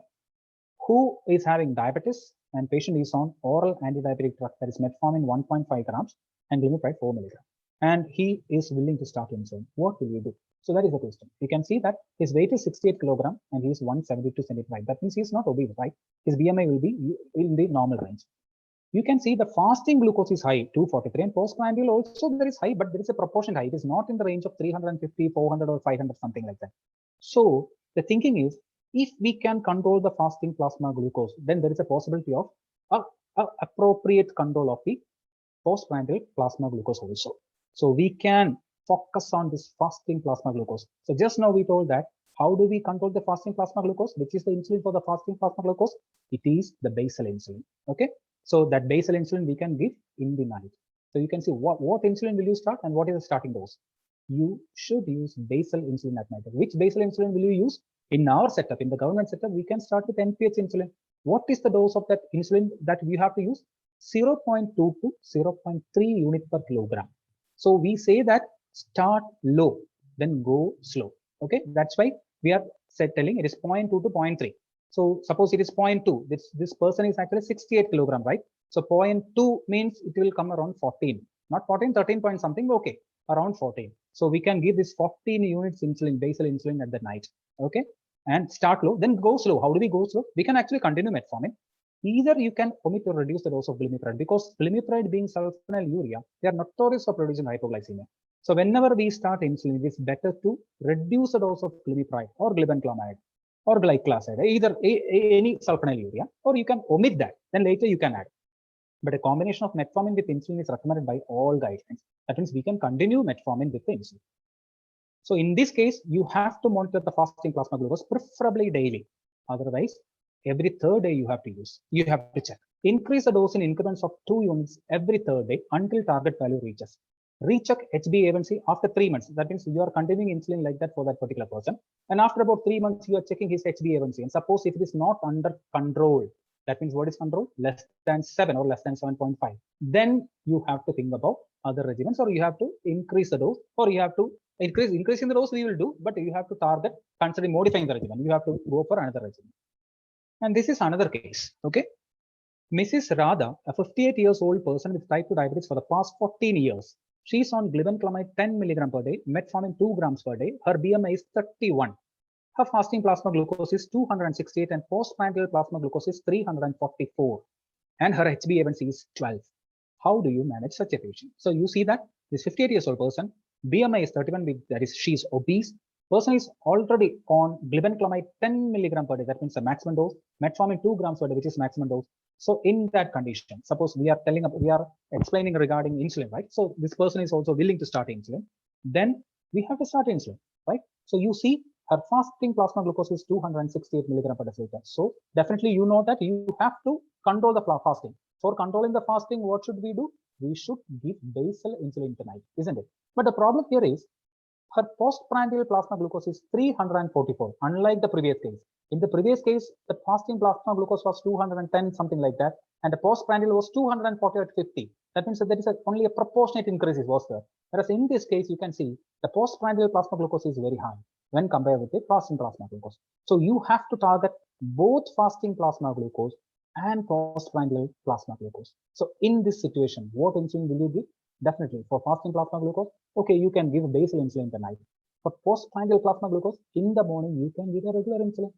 who is having diabetes, and patient is on oral anti-diabetic drug, that is metformin 1.5 grams and glimepiride 4 milligram. And he is willing to start insulin. What will you do? So that is the question. You can see that his weight is 68 kilogram and he is 172 centimeters. That means he is not obese, right? His BMI will be in the normal range. You can see the fasting glucose is high, 243, and postprandial also there is high, but there is a proportion high. It is not in the range of 350, 400 or 500, something like that. So the thinking is, if we can control the fasting plasma glucose, then there is a possibility of appropriate control of the postprandial plasma glucose also. So we can focus on this fasting plasma glucose. So just now we told that how do we control the fasting plasma glucose, which is the insulin for the fasting plasma glucose? It is the basal insulin. Okay, so that basal insulin we can give in the night. So you can see what insulin will you start and what is the starting dose. You should use basal insulin at night. Which basal insulin will you use? In our setup, in the government setup, we can start with NPH insulin. What is the dose of that insulin that we have to use? 0.2 to 0.3 unit per kilogram. So we say that start low, then go slow. Okay, that's why we are telling it is 0.2 to 0.3. So suppose it is 0.2. This person is actually 68 kilogram, right? So 0.2 means it will come around 14, not 14, 13 point something. Okay, around 14. So we can give this 14 units insulin, basal insulin at the night. Okay, and start low, then go slow. How do we go slow? We can actually continue metformin. Either you can omit or reduce the dose of glimepiride, because glimepiride being sulfonylurea, they are notorious for producing hypoglycemia. So whenever we start insulin, it is better to reduce the dose of glimepiride or glibenclamide. or glycoside, either any sulfonylurea, or you can omit that. Then later you can add. But a combination of metformin with insulin is recommended by all guidelines. That means we can continue metformin with the insulin. So in this case, you have to monitor the fasting plasma glucose, preferably daily. Otherwise, every third day you have to use. You have to check. Increase the dose in increments of 2 units every third day until target value reaches. Recheck HbA1c after 3 months. That means you are continuing insulin like that for that particular person. And after about 3 months, you are checking his HbA1c. And suppose if it is not under control, that means what is control? Less than 7 or less than 7.5. Then you have to think about other regimens, or you have to increase the dose, or you have to increasing the dose we will do, but you have to target considering modifying the regimen. You have to go for another regimen. And this is another case. Okay. Mrs. Radha, a 58 years old person with type 2 diabetes for the past 14 years. She's on glibenclamide 10 milligram per day, metformin 2 grams per day. Her BMI is 31. Her fasting plasma glucose is 268 and postprandial plasma glucose is 344. And her HbA1c is 12. How do you manage such a patient? So you see that this 58 years old person, BMI is 31, that is, she's obese. Person is already on glibenclamide 10 milligram per day. That means the maximum dose. Metformin 2 grams per day, which is maximum dose. So in that condition, suppose we are explaining regarding insulin, right? So this person is also willing to start insulin. Then we have to start insulin, right? So you see her fasting plasma glucose is 268 milligram per deciliter. So definitely you know that you have to control the fasting. For controlling the fasting, what should we do? We should give basal insulin tonight, isn't it? But the problem here is her postprandial plasma glucose is 344, unlike the previous case. In the previous case, the fasting plasma glucose was 210, something like that, and the postprandial was 240 at 50. That means that there is only a proportionate increase was there. Whereas in this case, you can see the postprandial plasma glucose is very high when compared with the fasting plasma glucose. So you have to target both fasting plasma glucose and postprandial plasma glucose. So in this situation, what insulin will you give? Definitely for fasting plasma glucose, okay, you can give basal insulin in the night. For postprandial plasma glucose, in the morning, you can give a regular insulin.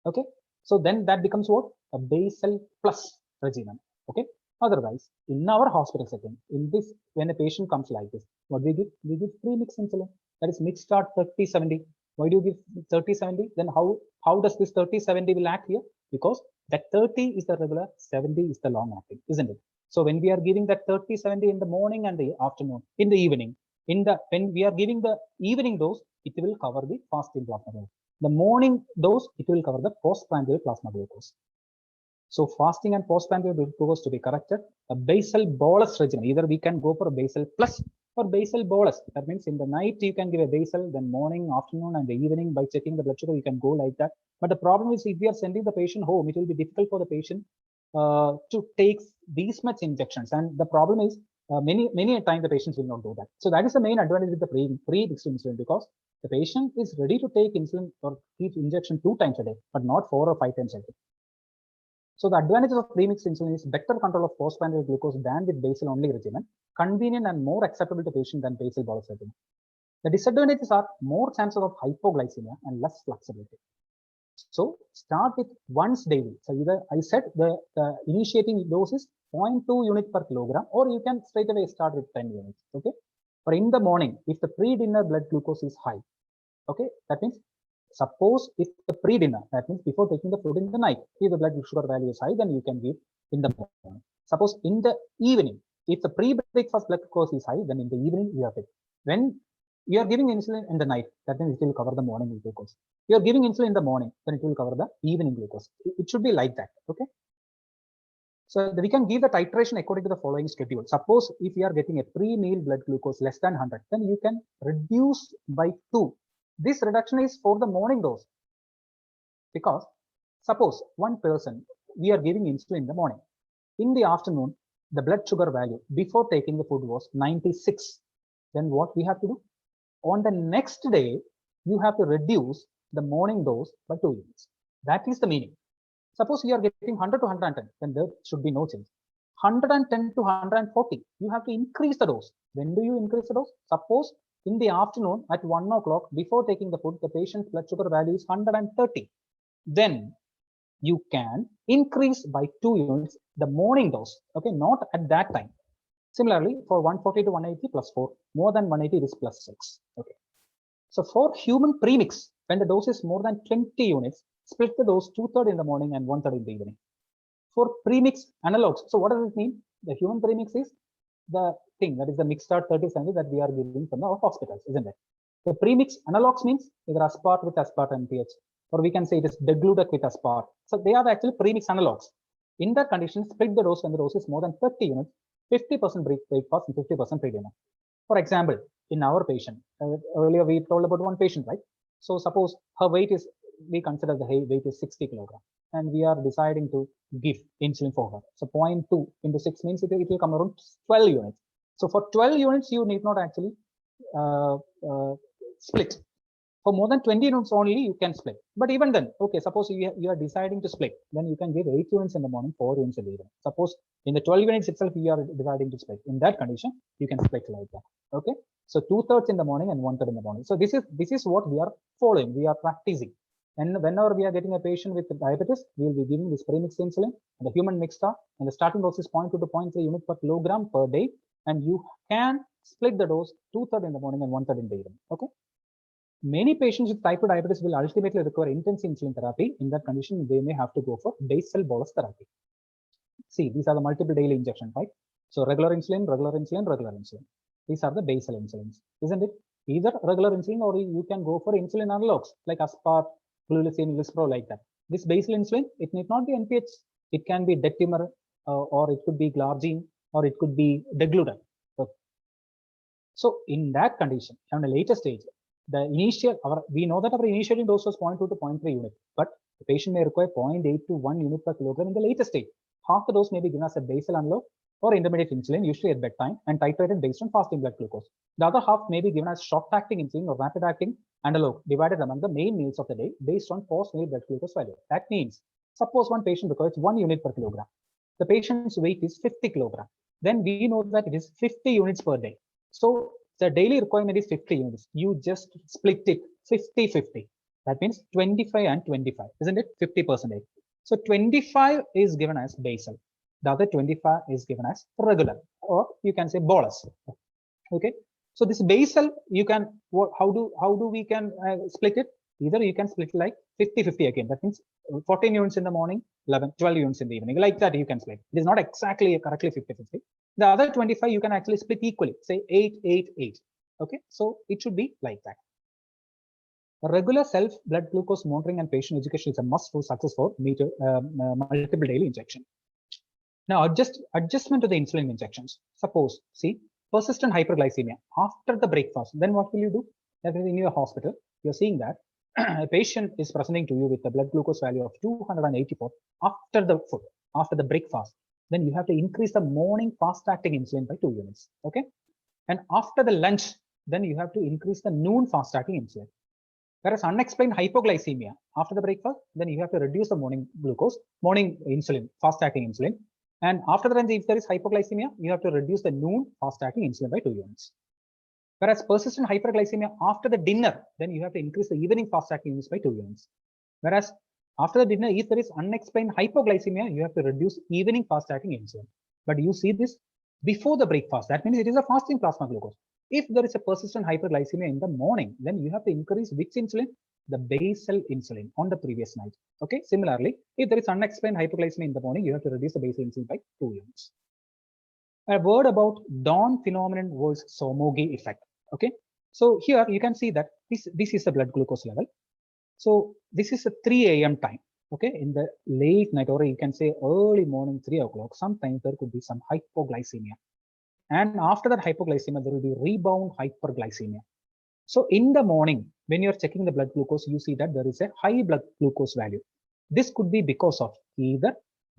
Okay, so then that becomes what? A basal plus regimen. Okay, otherwise, in our hospital setting, in this, when a patient comes like this, what we give? We give premixed insulin. That is mixed start 30-70. Why do you give 30-70? Then how does this 30-70 will act here? Because that 30 is the regular, 70 is the long acting, isn't it? So when we are giving that 30-70 in the morning and the afternoon, in the evening, when we are giving the evening dose, it will cover the fasting plasma glucose. The morning dose, it will cover the postprandial plasma glucose. So fasting and postprandial glucose to be corrected, a basal bolus regimen. Either we can go for a basal plus or basal bolus. That means in the night you can give a basal, then morning, afternoon, and the evening by checking the blood sugar, you can go like that. But the problem is if we are sending the patient home, it will be difficult for the patient to take these much injections. And the problem is many a time the patients will not do that. So that is the main advantage with the pre-mixed insulin, because the patient is ready to take insulin or keep injection 2 times a day, but not 4 or 5 times a day. So the advantages of premixed insulin is better control of postprandial glucose than with basal only regimen, convenient and more acceptable to patient than basal bolus regimen. The disadvantages are more chances of hypoglycemia and less flexibility. So start with once daily. So either I said the initiating dose is 0.2 unit per kilogram, or you can straight away start with 10 units. Okay. Or in the morning, if the pre-dinner blood glucose is high, okay, that means suppose if the pre-dinner, that means before taking the food in the night, if the blood sugar value is high, then you can give in the morning. Suppose in the evening, if the pre-breakfast blood glucose is high, then in the evening you have it. When you are giving insulin in the night, that means it will cover the morning glucose. You are giving insulin in the morning, then it will cover the evening glucose. It should be like that. Okay. So we can give the titration according to the following schedule. Suppose if you are getting a pre-meal blood glucose less than 100, then you can reduce by 2. This reduction is for the morning dose, because suppose one person, we are giving insulin in the morning. In the afternoon, the blood sugar value before taking the food was 96. Then what we have to do? On the next day, you have to reduce the morning dose by 2 units. That is the meaning. Suppose you are getting 100 to 110, then there should be no change. 110 to 140, you have to increase the dose. When do you increase the dose? Suppose in the afternoon at 1 o'clock, before taking the food, the patient's blood sugar value is 130. Then you can increase by 2 units the morning dose. Okay, not at that time. Similarly, for 140 to 180 plus 4, more than 180 is plus 6. Okay. So for human premix, when the dose is more than 20 units, split the dose 2/3 in the morning and 1/3 in the evening. For premixed analogues, so what does it mean? The human premix is the thing that is the mixed start 30 that we are giving from our hospitals, isn't it? The premixed analogues means either aspart with aspart NPH, or we can say it is degludac with aspart. So they are actually premixed analogues. In that condition, split the dose when the dose is more than 30 units, 50% breakfast and 50% pre-dinner. For example, in our patient, earlier we told about one patient, right? So suppose her weight is, we consider the weight is 60 kilograms, and we are deciding to give insulin for her. So 0.2 into 6 means it will come around 12 units. So for 12 units, you need not actually split. For more than 20 units only, you can split. But even then, okay, suppose you are deciding to split, then you can give 8 units in the morning, 4 units in the evening. Suppose in the 12 units itself, you are deciding to split. In that condition, you can split like that. Okay, so 2/3 in the morning and 1/3 in the morning. So this is what we are following, we are practicing. And whenever we are getting a patient with diabetes, we will be giving this premixed insulin and the human mixed start, and the starting dose is 0.2 to 0.3 units per kilogram per day. And you can split the dose 2/3 in the morning and 1/3 in the evening. Okay. Many patients with type 2 diabetes will ultimately require intensive insulin therapy. In that condition, they may have to go for basal bolus therapy. See, these are the multiple daily injections, right? So regular insulin, regular insulin, regular insulin. These are the basal insulins, isn't it? Either regular insulin, or you can go for insulin analogues like aspart, glulicin, lispro, like that. This basal insulin, it need not be NPH. It can be dectimer, or it could be glargine, or it could be degludac. Okay. So in that condition, on a later stage, the initial, we know that our initiating dose was 0.2 to 0.3 unit, but the patient may require 0.8 to 1 unit per kilogram in the later stage. Half the dose may be given as a basal analog or intermediate insulin, usually at bedtime, and titrated based on fasting blood glucose. The other half may be given as short-acting insulin or rapid-acting analog, divided among the main meals of the day based on post-meal blood glucose value. That means, suppose one patient requires 1 unit per kilogram. The patient's weight is 50 kilograms. Then we know that it is 50 units per day. So the daily requirement is 50 units. You just split it 50-50. That means 25 and 25, isn't it? 50%. So 25 is given as basal. The other 25 is given as regular, or you can say bolus. Okay. So this basal, you can, how do we can split it? Either you can split like 50-50 again. That means 14 units in the morning, 12 units in the evening. Like that, you can split. It is not exactly correctly 50-50. The other 25 you can actually split equally, say 8-8-8. Okay, so it should be like that. Regular self blood glucose monitoring and patient education is a must for success for multiple daily injection. Now adjustment to the insulin injections. Suppose, see, persistent hyperglycemia after the breakfast, then what will you do? That is, in your hospital, you're seeing that a patient is presenting to you with a blood glucose value of 284 after the food, after the breakfast. Then you have to increase the morning fast-acting insulin by 2 units. Okay. And after the lunch, then you have to increase the noon fast-acting insulin. Whereas unexplained hypoglycemia after the breakfast, then you have to reduce the morning glucose, morning insulin, fast-acting insulin. And after the lunch, if there is hypoglycemia, you have to reduce the noon fast-acting insulin by 2 units. Whereas persistent hyperglycemia after the dinner, then you have to increase the evening fast-acting units by 2 units. Whereas after the dinner, if there is unexplained hypoglycemia, you have to reduce evening fast-acting insulin. But you see this before the breakfast. That means it is a fasting plasma glucose. If there is a persistent hyperglycemia in the morning, then you have to increase which insulin? The basal insulin on the previous night. Okay. Similarly, if there is unexplained hypoglycemia in the morning, you have to reduce the basal insulin by 2 units. A word about dawn phenomenon versus Somogyi effect. Okay. So here you can see that this is the blood glucose level. So this is a 3 a.m. time. Okay. In the late night, or you can say early morning, 3 o'clock, sometimes there could be some hypoglycemia. And after that hypoglycemia, there will be rebound hyperglycemia. So in the morning, when you're checking the blood glucose, you see that there is a high blood glucose value. This could be because of either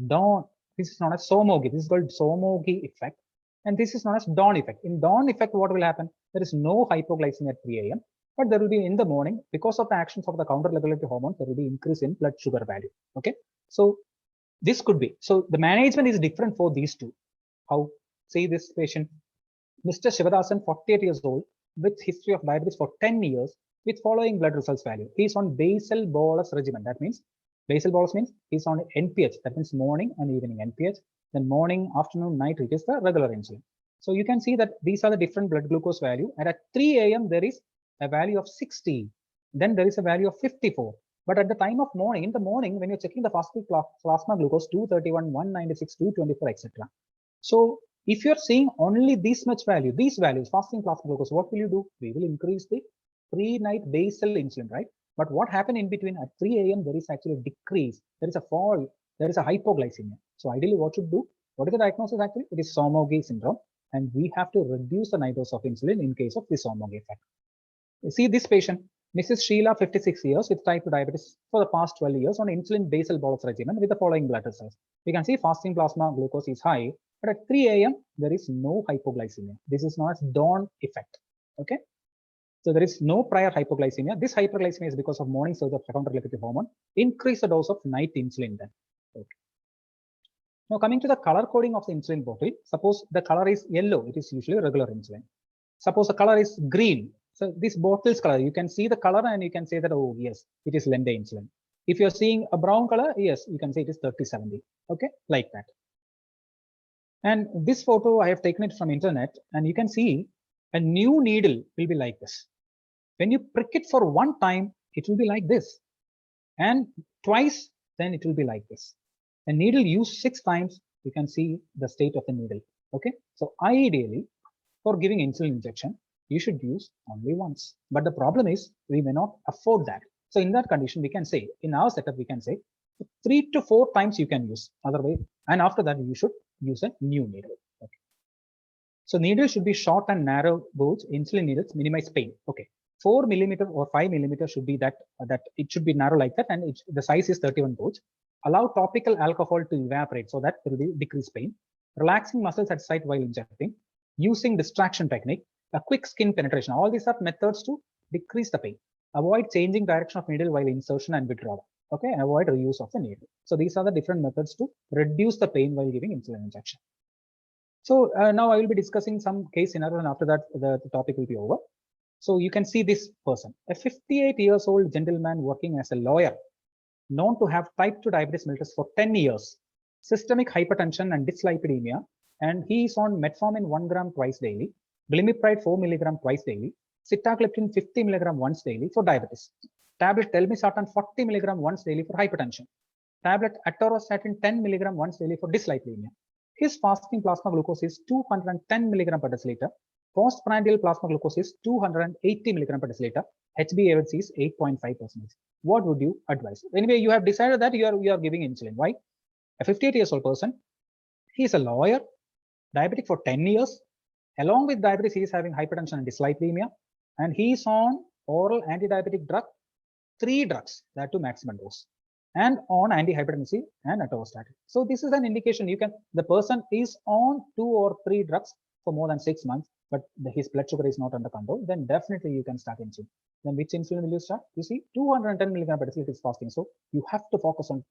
dawn. This is known as Somogyi. This is called Somogyi effect. And this is known as dawn effect. In dawn effect, what will happen? There is no hypoglycemia at 3 a.m. But there will be in the morning, because of the actions of the counter-regulatory hormones, there will be increase in blood sugar value. Okay. So this could be. So the management is different for these two. How? See this patient, Mr. Shivadasan, 48 years old, with history of diabetes for 10 years, with following blood results value. He is on basal bolus regimen. That means basal bolus means he's on NPH. That means morning and evening NPH. Then morning, afternoon, night, it is the regular insulin. So you can see that these are the different blood glucose value. And at 3 a.m. there is a value of 60. Then there is a value of 54. But at the time of morning, in the morning, when you're checking the fasting plasma glucose 231, 196, 224, etc. So if you're seeing only this much value, these values, fasting plasma glucose, what will you do? We will increase the pre-night basal insulin, right? But what happened in between at 3 a.m. there is actually a decrease, there is a fall, there is a hypoglycemia. So ideally what should do? What is the diagnosis actually? It is Somogyi syndrome, and we have to reduce the night dose of insulin in case of the Somogyi effect. You see this patient, Mrs. Sheila, 56 years with type 2 diabetes for the past 12 years on insulin basal bolus regimen with the following blood results. We can see fasting plasma glucose is high, but at 3 a.m. there is no hypoglycemia. This is known as dawn effect. Okay. So there is no prior hypoglycemia. This hyperglycemia is because of morning surge of counter-regulatory hormone. Increase the dose of night insulin then. Okay. Now coming to the color coding of the insulin bottle, suppose the color is yellow, it is usually regular insulin. Suppose the color is green. So this bottle's color, you can see the color and you can say that, oh yes, it is Lende insulin. If you're seeing a brown color, yes, you can say it is 3070. Okay, like that. And this photo, I have taken it from internet, and you can see a new needle will be like this. When you prick it for one time, it will be like this. And twice, then it will be like this. A needle used 6 times, you can see the state of the needle. Okay, so ideally, for giving insulin injection, you should use only once. But the problem is we may not afford that. So in that condition, we can say, in our setup, we can say 3 to 4 times you can use. Otherwise, and after that, you should use a new needle. Okay. So needle should be short and narrow bolts. Insulin needles minimize pain. Okay. 4 millimeter or 5 millimeter should be that it should be narrow like that, and the size is 31 bolts. Allow topical alcohol to evaporate so that there will be decreased pain. Relaxing muscles at site while injecting. Using distraction technique. A quick skin penetration. All these are methods to decrease the pain. Avoid changing direction of needle while insertion and withdrawal. Okay, avoid reuse of the needle. So these are the different methods to reduce the pain while giving insulin injection. So now I will be discussing some case scenario, and after that the topic will be over. So you can see this person, a 58 years old gentleman working as a lawyer, known to have type 2 diabetes mellitus for 10 years, systemic hypertension and dyslipidemia, and he is on metformin 1 gram twice daily, glimepiride 4 milligram twice daily, sitagliptin 50 milligram once daily for diabetes, tablet telmisartan 40 milligram once daily for hypertension, tablet atorvastatin 10 milligram once daily for dyslipidemia. His fasting plasma glucose is 210 milligram per deciliter. Postprandial plasma glucose is 280 milligram per deciliter. HbA1c is 8.5%. What would you advise? Anyway, you have decided that you are giving insulin. Why? A 58 years old person, he is a lawyer, diabetic for 10 years. Along with diabetes, he is having hypertension and dyslipidemia, and he is on oral anti-diabetic drug, 3 drugs, that to maximum dose, and on antihypertensive and atorvastatin. So this is an indication the person is on 2 or 3 drugs for more than 6 months, but his blood sugar is not under control, then definitely you can start insulin. Then which insulin will you start? You see, 210 milligram per deciliter is fasting, so you have to focus on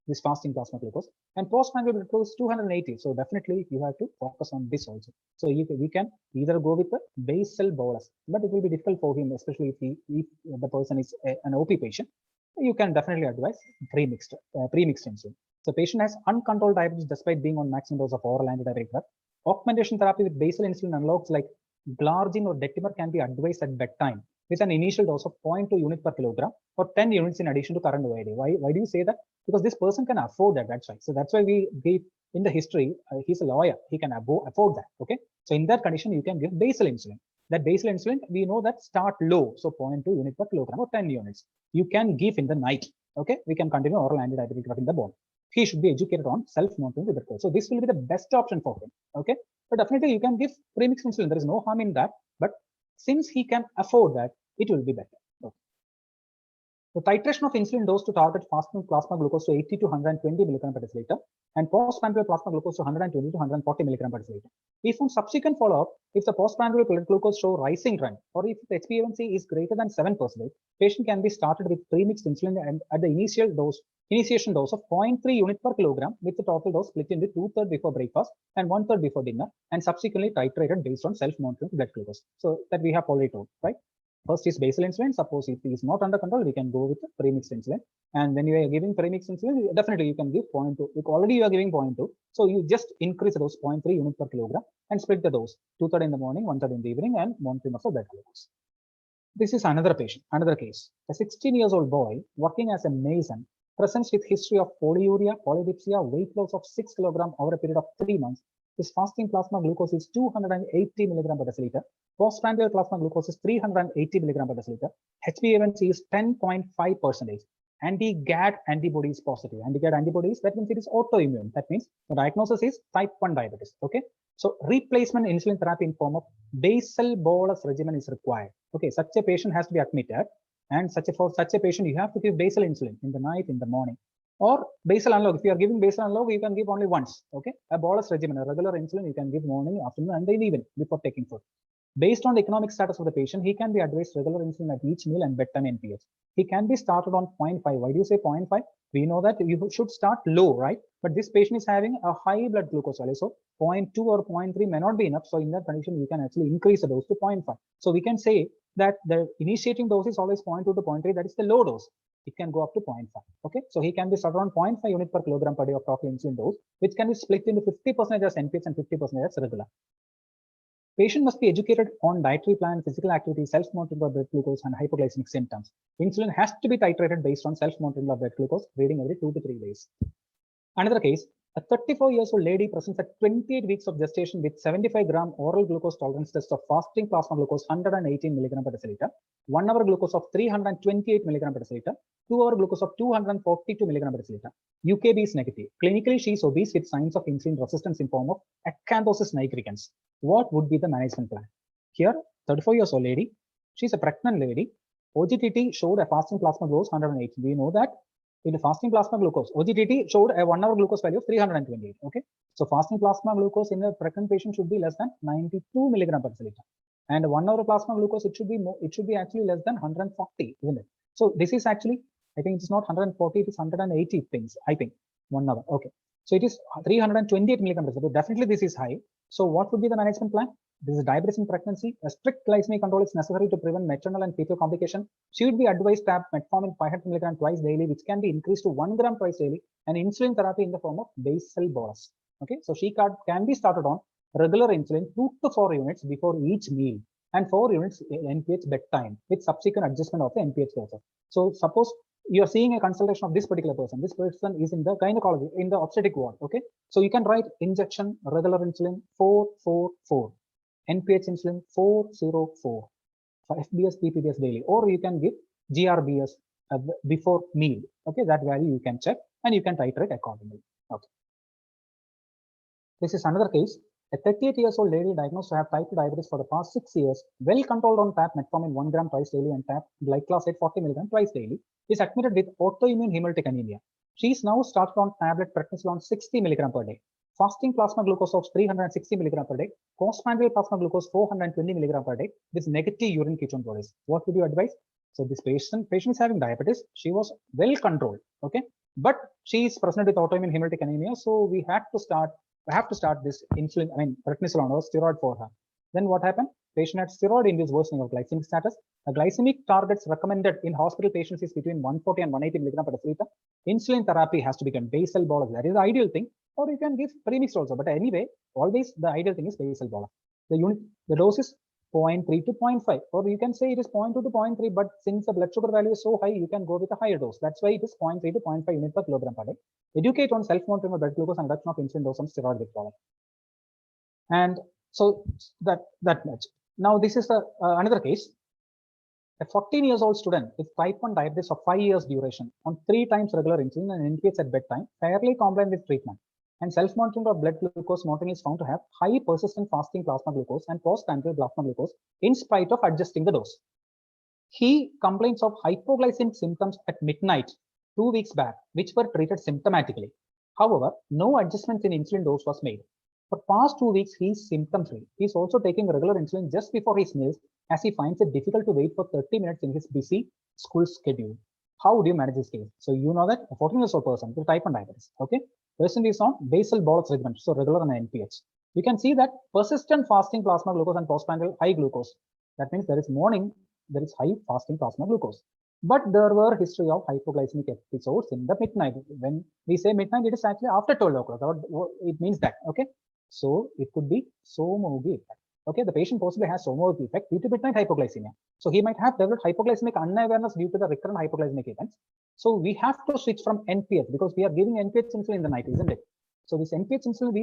this fasting plasma glucose, and postprandial glucose 280. So definitely you have to focus on this also. So we can either go with the basal bolus, but it will be difficult for him, especially if the person is an OP patient. You can definitely advise premixed insulin. So patient has uncontrolled diabetes despite being on maximum dose of oral antidiabetic drug. Augmentation therapy with basal insulin analogues like glargine or deximer can be advised at bedtime with an initial dose of 0.2 unit per kilogram or 10 units in addition to current OAD. Why do you say that? Because this person can afford that. That's why. So that's why we gave in the history. He's a lawyer. He can afford that. Okay. So in that condition, you can give basal insulin. That basal insulin, we know that start low, so 0.2 unit per kilogram or 10 units. You can give in the night. Okay. We can continue oral antidiabetic drug in the morning. He should be educated on self-monitoring with the course. So this will be the best option for him. Okay. But definitely you can give premixed insulin. There is no harm in that. But since he can afford that, it will be better. Okay. The titration of insulin dose to target fasting plasma glucose to 80 to 120 milligram per deciliter and postprandial plasma glucose to 120 to 140 milligram per deciliter. If on subsequent follow-up, if the postprandial blood glucose show rising trend, or if the HbA1c is greater than 7%, patient can be started with premixed insulin and at the initiation dose of 0.3 unit per kilogram, with the total dose split into 2/3 before breakfast and 1/3 before dinner, and subsequently titrated based on self-monitoring blood glucose. So that we have already told, right? First is basal insulin. Suppose if it is not under control, we can go with the premixed insulin. And when you are giving premixed insulin, definitely you can give 0.2. If already you are giving 0.2, so you just increase the dose 0.3 unit per kilogram and split the dose 2/3 in the morning, 1/3 in the evening, and monitoring of the blood glucose. This is another patient, another case. A 16 years old boy working as a mason presents with history of polyuria, polydipsia, weight loss of 6 kg over a period of 3 months. His fasting plasma glucose is 280 mg per deciliter. Postprandial plasma glucose is 380 mg per deciliter. HbA1c is 10.5%. Anti-GAD antibody is positive. Anti-GAD antibodies, that means it is autoimmune. That means the diagnosis is type 1 diabetes. Okay. So replacement insulin therapy in form of basal bolus regimen is required. Okay, such a patient has to be admitted, and for such a patient, you have to give basal insulin in the night, in the morning, or basal analog. If you are giving basal analog, you can give only once. Okay, a bolus regimen, a regular insulin, you can give morning, afternoon, and then evening before taking food. Based on the economic status of the patient, he can be advised regular insulin at each meal and bedtime NPH. He can be started on 0.5. Why do you say 0.5? We know that you should start low, right? But this patient is having a high blood glucose value. So 0.2 or 0.3 may not be enough. So in that condition, we can actually increase the dose to 0.5. So we can say that the initiating dose is always 0.2 to 0.3. That is the low dose. It can go up to 0.5. Okay, so he can be started on 0.5 unit per kilogram per day of total insulin dose, which can be split into 50% as NPH and 50% as regular. Patient must be educated on dietary plan, physical activity, self-monitoring of blood glucose, and hypoglycemic symptoms. Insulin has to be titrated based on self-monitoring of blood glucose, reading every 2 to 3 days. Another case, a 34 years old lady presents at 28 weeks of gestation with 75 gram oral glucose tolerance test of fasting plasma glucose 118 mg per deciliter, 1 hour glucose of 328 mg per deciliter, 2 hour glucose of 242 mg per deciliter. UKB is negative. Clinically, she is obese with signs of insulin resistance in form of acanthosis nigricans. What would be the management plan? Here, 34 years old lady, she's a pregnant lady. OGTT showed a fasting plasma glucose 108. We know that in the fasting plasma glucose, OGTT showed a 1 hour glucose value of 328. Okay, so fasting plasma glucose in a pregnant patient should be less than 92 mg per deciliter, and 1 hour plasma glucose it should be actually less than 140, isn't it? So this is actually, I think it's not 140, it is 180 things. I think 1 hour. Okay, so it is 328 mg per deciliter. Definitely this is high. So what would be the management plan? This is diabetes in pregnancy. A strict glycemic control is necessary to prevent maternal and fetal complication. She would be advised to have metformin 500 mg twice daily, which can be increased to 1 gram twice daily, and insulin therapy in the form of basal bolus. Okay, so she can be started on regular insulin 2 to 4 units before each meal, and 4 units NPH bedtime with subsequent adjustment of the NPH dose. So suppose you are seeing a consultation of this particular person. This person is in the gynecology, in the obstetric ward. Okay, so you can write injection regular insulin 444, NPH insulin 404 for FBS, PPBS daily, or you can give GRBS before meal. Okay, that value you can check and you can titrate accordingly. Okay, this is another case. A 38 years old lady diagnosed to have type 2 diabetes for the past 6 years, well controlled on TAP metformin 1 gram twice daily and TAP glycosate 40 mg twice daily, is admitted with autoimmune hemolytic anemia. She is now started on tablet prednisolone 60 mg per day. Fasting plasma glucose of 360 mg per day, postprandial plasma glucose 420 mg per day with negative urine ketone bodies. What would you advise? So this patient is having diabetes. She was well controlled. Okay, but she is present with autoimmune hemolytic anemia, so we have to start this insulin, prednisolone or steroid for her. Then what happened? Patient had steroid-induced worsening of glycemic status. The glycemic targets recommended in hospital patients is between 140 and 180 mg per deciliter. Insulin therapy has to become basal bolus. That is the ideal thing. Or you can give premixed also. But anyway, always the ideal thing is basal bolus. The dose is 0.3 to 0.5, or you can say it is 0.2 to 0.3, but since the blood sugar value is so high, you can go with a higher dose. That's why it is 0.3 to 0.5 unit per kilogram per day. Educate on self-monitoring of blood glucose and reduction of insulin dose on steroid withdrawal. And so that much. Now this is another case. A 14 years old student with type 1 diabetes of 5 years duration on 3 times regular insulin and NPH at bedtime, fairly compliant with treatment. And self-monitoring of blood glucose monitoring is found to have high persistent fasting plasma glucose and postprandial plasma glucose in spite of adjusting the dose. He complains of hypoglycemic symptoms at midnight 2 weeks back, which were treated symptomatically. However, no adjustments in insulin dose was made. For past 2 weeks, he is symptom-free. He is also taking regular insulin just before his meals, as he finds it difficult to wait for 30 minutes in his busy school schedule. How would you manage this case? So you know that a 14 years old person with type 1 diabetes, okay, person is on basal bolus regimen, so regular on NPH. You can see that persistent fasting plasma glucose and postprandial high glucose. That means there is morning, there is high fasting plasma glucose. But there were history of hypoglycemic episodes in the midnight. When we say midnight, it is actually after 12 o'clock. It means that, okay. So it could be Somogi effect. Okay, the patient possibly has somnolent effect due to midnight hypoglycemia. So he might have developed hypoglycemic unawareness due to the recurrent hypoglycemic events. So we have to switch from NPH because we are giving NPH insulin in the night, isn't it? So this NPH insulin,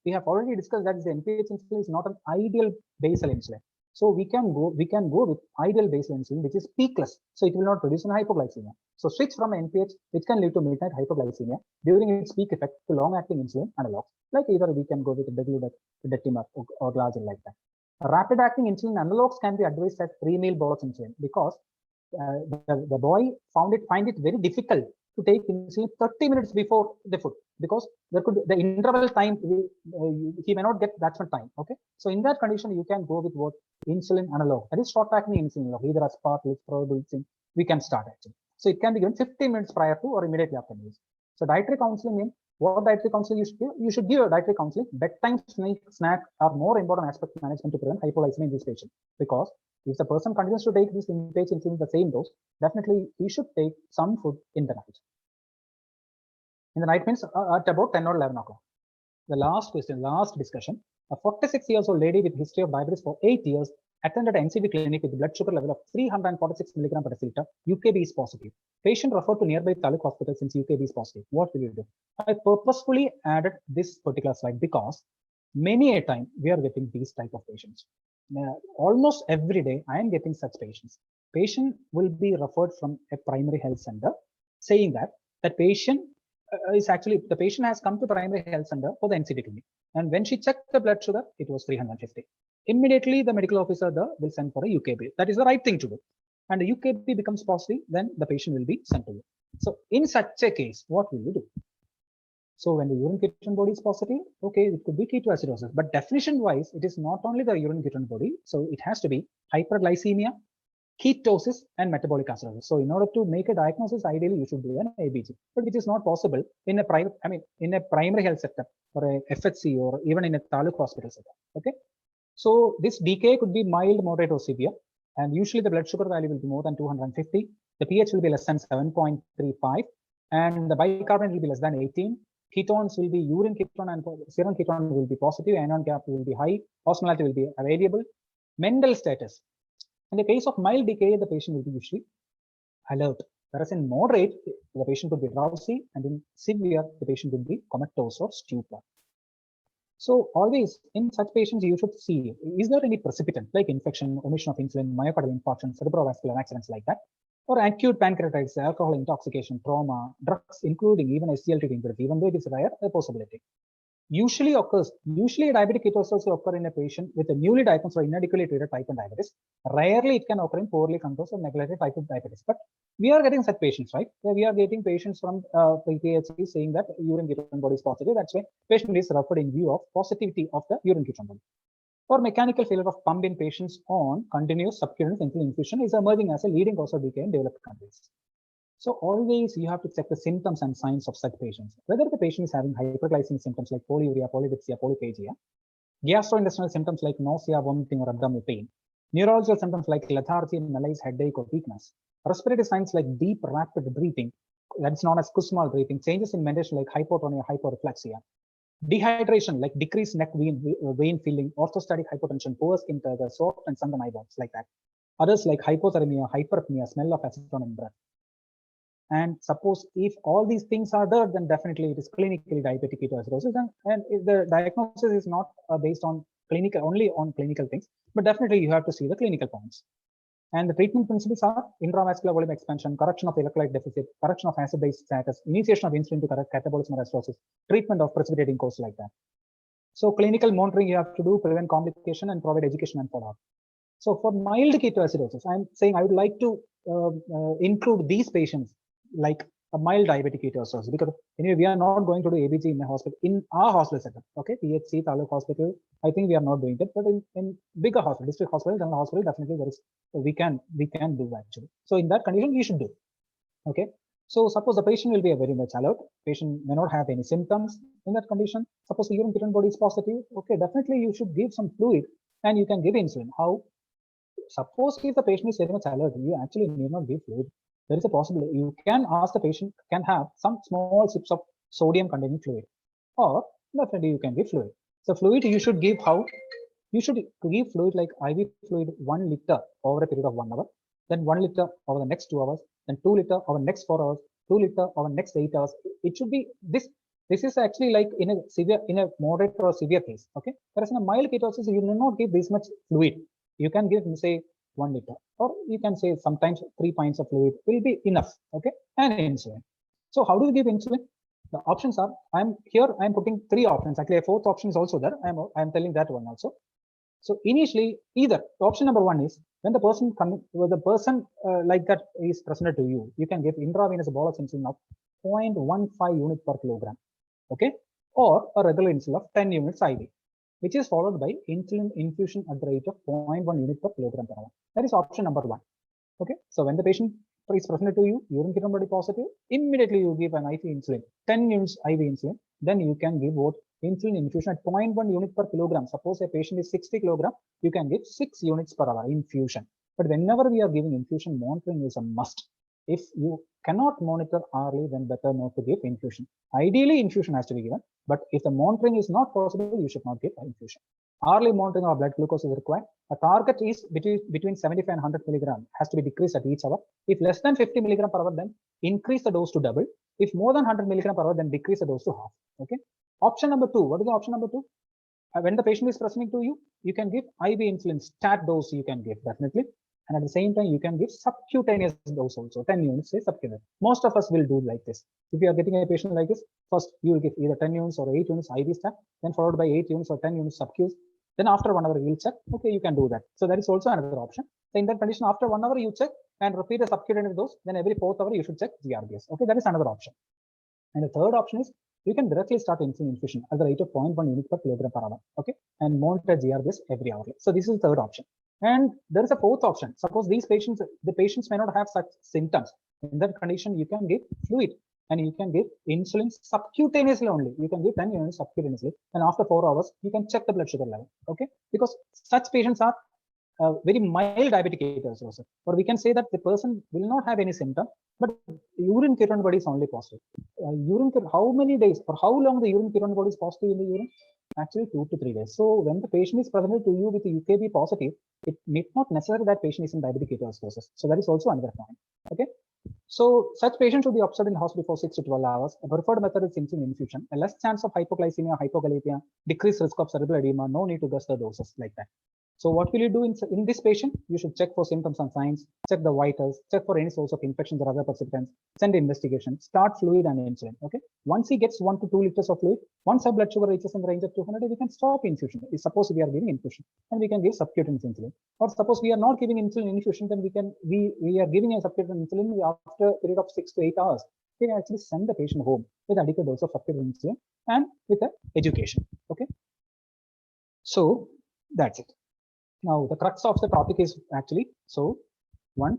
we have already discussed that the NPH insulin is not an ideal basal insulin. So we can go with ideal basal insulin, which is peakless. So it will not produce an hypoglycemia. So switch from NPH, which can lead to midnight hypoglycemia during its peak effect, to long-acting insulin analogs. Like either we can go with degludec or glargine like that. Rapid-acting insulin analogs can be advised as pre-meal bolus insulin because the boy find it very difficult to take insulin 30 minutes before the food because the interval time he may not get that much time. Okay, so in that condition you can go with what insulin analog, that is short-acting insulin analog, either aspart, lispro, we can start actually. So it can be given 15 minutes prior to or immediately after meals. So dietary counseling means what dietary counseling you should give? You should give a dietary counseling. Bedtime snack are more important aspect of management to prevent hypoglycemia in this patient, because if the person continues to take this NPH insulin the same dose, definitely he should take some food in the night. In the night means at about 10 or 11 o'clock. The last question, last discussion. A 46-year-old lady with history of diabetes for 8 years attended an NCD clinic with blood sugar level of 346 milligram per deciliter. UKB is positive. Patient referred to nearby Taluk hospital since UKB is positive. What will you do? I purposefully added this particular slide because many a time we are getting these type of patients. Almost every day I am getting such patients. Patient will be referred from a primary health center saying that patient is actually, the patient has come to primary health center for the NCD clinic, and when she checked the blood sugar, it was 350. Immediately the medical officer will send for a UKB. That is the right thing to do. And the UKB becomes positive, then the patient will be sent to you. So in such a case, what will you do? So when the urine ketone body is positive, okay, it could be ketoacidosis, but definition wise, it is not only the urine ketone body. So it has to be hyperglycemia, ketosis, and metabolic acidosis. So in order to make a diagnosis, ideally you should do an ABG, but which is not possible in a private, in a primary health sector or a FHC or even in a Taluk hospital setup. Okay, so this decay could be mild, moderate, or severe, and usually the blood sugar value will be more than 250. The pH will be less than 7.35, and the bicarbonate will be less than 18. Ketones will be urine ketone and serum ketone will be positive, anion gap will be high, osmolality will be variable. Mental status. In the case of mild decay, the patient will be usually alert. Whereas in moderate, the patient could be drowsy, and in severe, the patient will be comatose or stupor. So always in such patients, you should see, is there any precipitant like infection, omission of insulin, myocardial infarction, cerebrovascular accidents like that, or acute pancreatitis, alcohol intoxication, trauma, drugs, including even SGLT injury, even though it is rare, a possibility. Usually diabetic ketoacidosis will occur in a patient with a newly diagnosed or inadequately treated type 1 diabetes. Rarely it can occur in poorly controlled or neglected type 2 diabetes. But we are getting such patients, right? We are getting patients from PKHC saying that urine ketone body is positive. That's why patient is referred in view of positivity of the urine ketone body. Or mechanical failure of pump in patients on continuous subcutaneous insulin infusion is emerging as a leading cause of decay in developed countries. So always you have to check the symptoms and signs of such patients. Whether the patient is having hyperglycemic symptoms like polyuria, polydipsia, polyphagia, gastrointestinal symptoms like nausea, vomiting, or abdominal pain, neurological symptoms like lethargy, malaise, headache, or weakness, respiratory signs like deep, rapid breathing, that's known as Kussmaul breathing, changes in mentation like hypotonia, hyporeflexia, dehydration like decreased neck vein filling, orthostatic hypotension, poor skin turgor, soft and sunken eyeballs like that. Others like hypothermia, hyperapnea, smell of acetone in breath. And suppose if all these things are there, then definitely it is clinically diabetic ketoacidosis. And if the diagnosis is not based on only on clinical things, but definitely you have to see the clinical points. And the treatment principles are intravascular volume expansion, correction of electrolyte deficit, correction of acid-base status, initiation of insulin to correct catabolism and acidosis, treatment of precipitating cause like that. So clinical monitoring you have to do, prevent complication, and provide education and follow-up. So for mild ketoacidosis, I'm saying I would like to include these patients like a mild diabetic ketoacidosis, because anyway, we are not going to do ABG in a hospital, in our hospital setup. Okay, PHC, Taluk hospital, I think we are not doing it, but in bigger hospital, district hospital, general hospital, definitely there is, we can do actually. So in that condition, we should do. Okay, so suppose the patient will be a very much alert, patient may not have any symptoms in that condition. Suppose the urine ketone body is positive, okay, definitely you should give some fluid and you can give insulin. How? Suppose if the patient is very much alert, you actually need not give fluid. There is a possibility you can ask the patient can have some small sips of sodium containing fluid, or definitely you can give fluid. So fluid you should give how? you should give fluid like IV fluid 1 liter over a period of 1 hour, then 1 liter over the next 2 hours, then 2 liter over the next 4 hours, 2 liter over the next 8 hours. It should be this. This is actually like in a moderate or severe case. Okay, whereas in a mild ketosis, you will not give this much fluid. You can give, say, 1 liter, or you can say sometimes 3 pints of fluid will be enough. Okay, and insulin. So how do we give insulin? The options are, I'm putting 3 options. Actually, a 4th option is also there. I'm telling that one also. So initially, either option number 1 is when the person like that is presented to you, you can give intravenous bolus insulin of 0.15 unit per kilogram. Okay, or a regular insulin of 10 units IV, which is followed by insulin infusion at the rate of 0.1 unit per kilogram per hour. That is option number 1. Okay, so when the patient is presented to you, urine ketone body positive, immediately you give an IV insulin, 10 units IV insulin. Then you can give what insulin infusion at 0.1 unit per kilogram. Suppose a patient is 60 kilogram, you can give 6 units per hour infusion. But whenever we are giving infusion, monitoring is a must. If you cannot monitor hourly, then better not to give infusion. Ideally, infusion has to be given, but if the monitoring is not possible, you should not give infusion. Hourly monitoring of blood glucose is required. A target is between 75 and 100 milligram has to be decreased at each hour. If less than 50 milligram per hour, then increase the dose to double. If more than 100 milligram per hour, then decrease the dose to half. Okay. Option number 2. What is the option number 2? When the patient is presenting to you, you can give IV insulin stat dose. You can give definitely. And at the same time, you can give subcutaneous dose also, 10 units, say subcutaneous. Most of us will do like this. If you are getting a patient like this, first you will give either 10 units or 8 units IV stat, then followed by 8 units or 10 units subcutaneous. Then after 1 hour, you will check. Okay, you can do that. So that is also another option. So in that condition, after 1 hour, you check and repeat a subcutaneous dose. Then every 4th hour, you should check GRBS. Okay, that is another option. And the third option is you can directly start insulin infusion at the rate of 0.1 unit per kilogram per hour. Okay, and monitor GRBS every hour. So this is the third option. And there is a 4th option. Suppose the patients may not have such symptoms. In that condition, you can give fluid and you can give insulin subcutaneously only. You can give 10 units subcutaneously, and after 4 hours, you can check the blood sugar level. Okay, because such patients are very mild diabetic ketosis, or we can say that the person will not have any symptom, but urine ketone body is only positive. How many days or how long the urine ketone body is positive in the urine? Actually 2 to 3 days. So when the patient is presented to you with the UKB positive, it may not necessarily that patient is in diabetic ketoacidosis. So that is also another point. Okay. So such patients should be observed in hospital for 6 to 12 hours. A preferred method is insulin infusion. A less chance of hypoglycemia, hypokalemia, decreased risk of cerebral edema. No need to guess the doses like that. So what will you do in this patient? You should check for symptoms and signs, check the vitals, check for any source of infections or other precipitants, send investigation, start fluid and insulin. Okay. Once he gets 1 to 2 liters of fluid, once our blood sugar reaches in the range of 200, we can stop infusion. Suppose we are giving infusion, and we can give subcutaneous insulin. Or suppose we are not giving insulin infusion, then we are giving a subcutaneous insulin after a period of 6 to 8 hours. We can actually send the patient home with adequate dose of subcutaneous insulin and with the education. Okay. So that's it. Now, the crux of the topic is actually, so 1,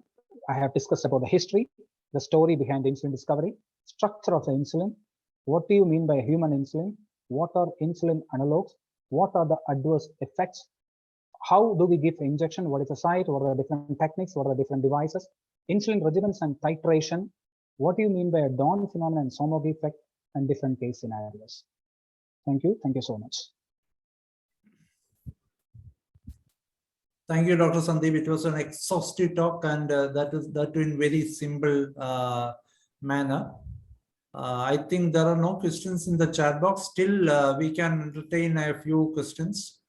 I have discussed about the history, the story behind insulin discovery, structure of the insulin, what do you mean by human insulin, what are insulin analogues, what are the adverse effects, how do we give injection, what is the site, what are the different techniques, what are the different devices, insulin regimens and titration, what do you mean by a Dawn phenomenon and Somogyi effect, and different case scenarios. Thank you so much. Thank you, Dr. Sandeep. It was an exhaustive talk, and that in very simple manner. I think there are no questions in the chat box. Still, we can entertain a few questions.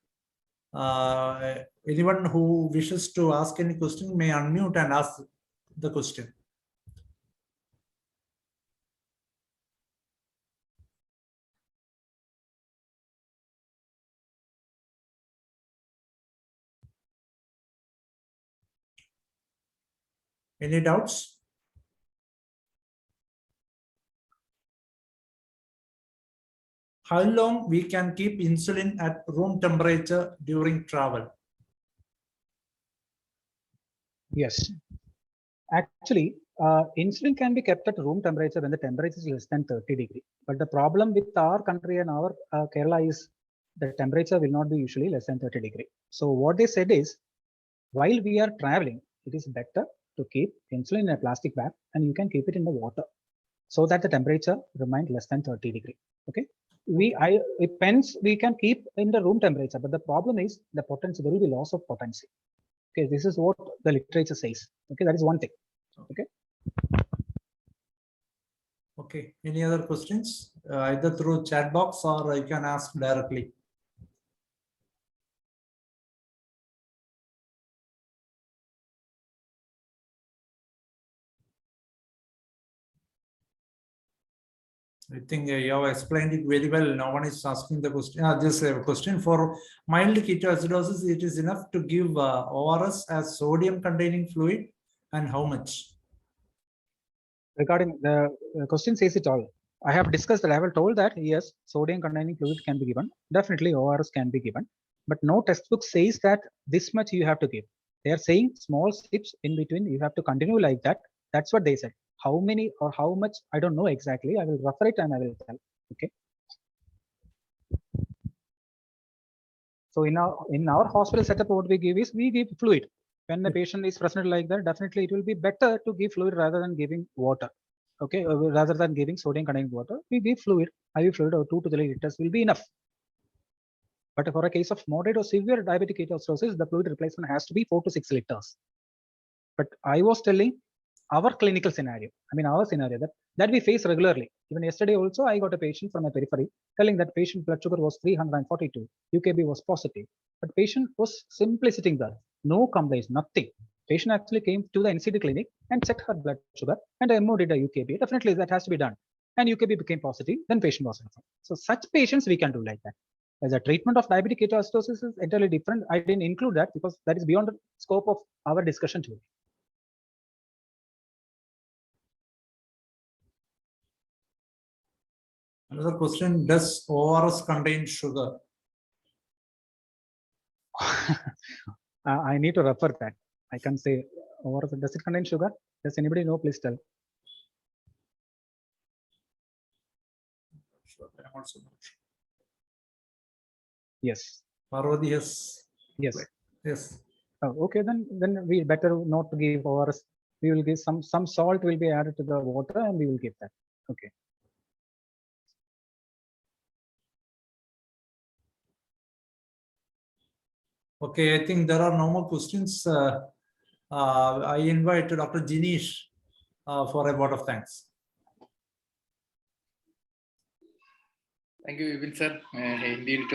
Anyone who wishes to ask any question may unmute and ask the question. Any doubts? How long we can keep insulin at room temperature during travel? Yes. Actually, insulin can be kept at room temperature when the temperature is less than 30 degrees. But the problem with our country and our Kerala is the temperature will not be usually less than 30 degrees. So what they said is, while we are traveling, it is better to keep insulin in a plastic bag, and you can keep it in the water so that the temperature remains less than 30 degrees. Okay. pens we can keep in the room temperature, but the problem is the potency, there will be loss of potency. Okay, this is what the literature says. Okay, that is one thing. Okay. Okay, any other questions? Either through chat box or you can ask directly. I think you have explained it very well. No one is asking the question. Just a question for mild ketoacidosis. It is enough to give ORS as sodium containing fluid, and how much? Regarding the question says it all. I have discussed that. I have told that yes, sodium containing fluid can be given. Definitely ORS can be given, but no textbook says that this much you have to give. They are saying small sips in between. You have to continue like that. That's what they said. How many or how much, I don't know exactly. I will refer it and I will tell. Okay. So in our hospital setup, what we give is we give fluid. When the patient is present like that, definitely it will be better to give fluid rather than giving water. Okay, rather than giving sodium containing water, we give fluid. IV fluid or 2 to 3 liters will be enough. But for a case of moderate or severe diabetic ketoacidosis, the fluid replacement has to be 4 to 6 liters. But I was telling our clinical scenario, our scenario that we face regularly. Even yesterday also, I got a patient from my periphery telling that patient blood sugar was 342, UKB was positive, but patient was simply sitting there, no complaints, nothing. Patient actually came to the NCD clinic and checked her blood sugar, and MO did a UKB. Definitely that has to be done. And UKB became positive, then patient was referred. So such patients we can do like that. As a treatment of diabetic ketoacidosis is entirely different. I didn't include that because that is beyond the scope of our discussion today. Another question, does ORS contain sugar? I need to refer that. I can say, ORS, does it contain sugar? Does anybody know? Please tell. Yes. Parvati, yes. Yes. Yes. Oh, okay, then we better not to give ORS. We will give some salt will be added to the water and we will give that. Okay. Okay, I think there are no more questions. I invite Dr. Jinesh for a vote of thanks. Thank you, Vipin sir. Indeed, it was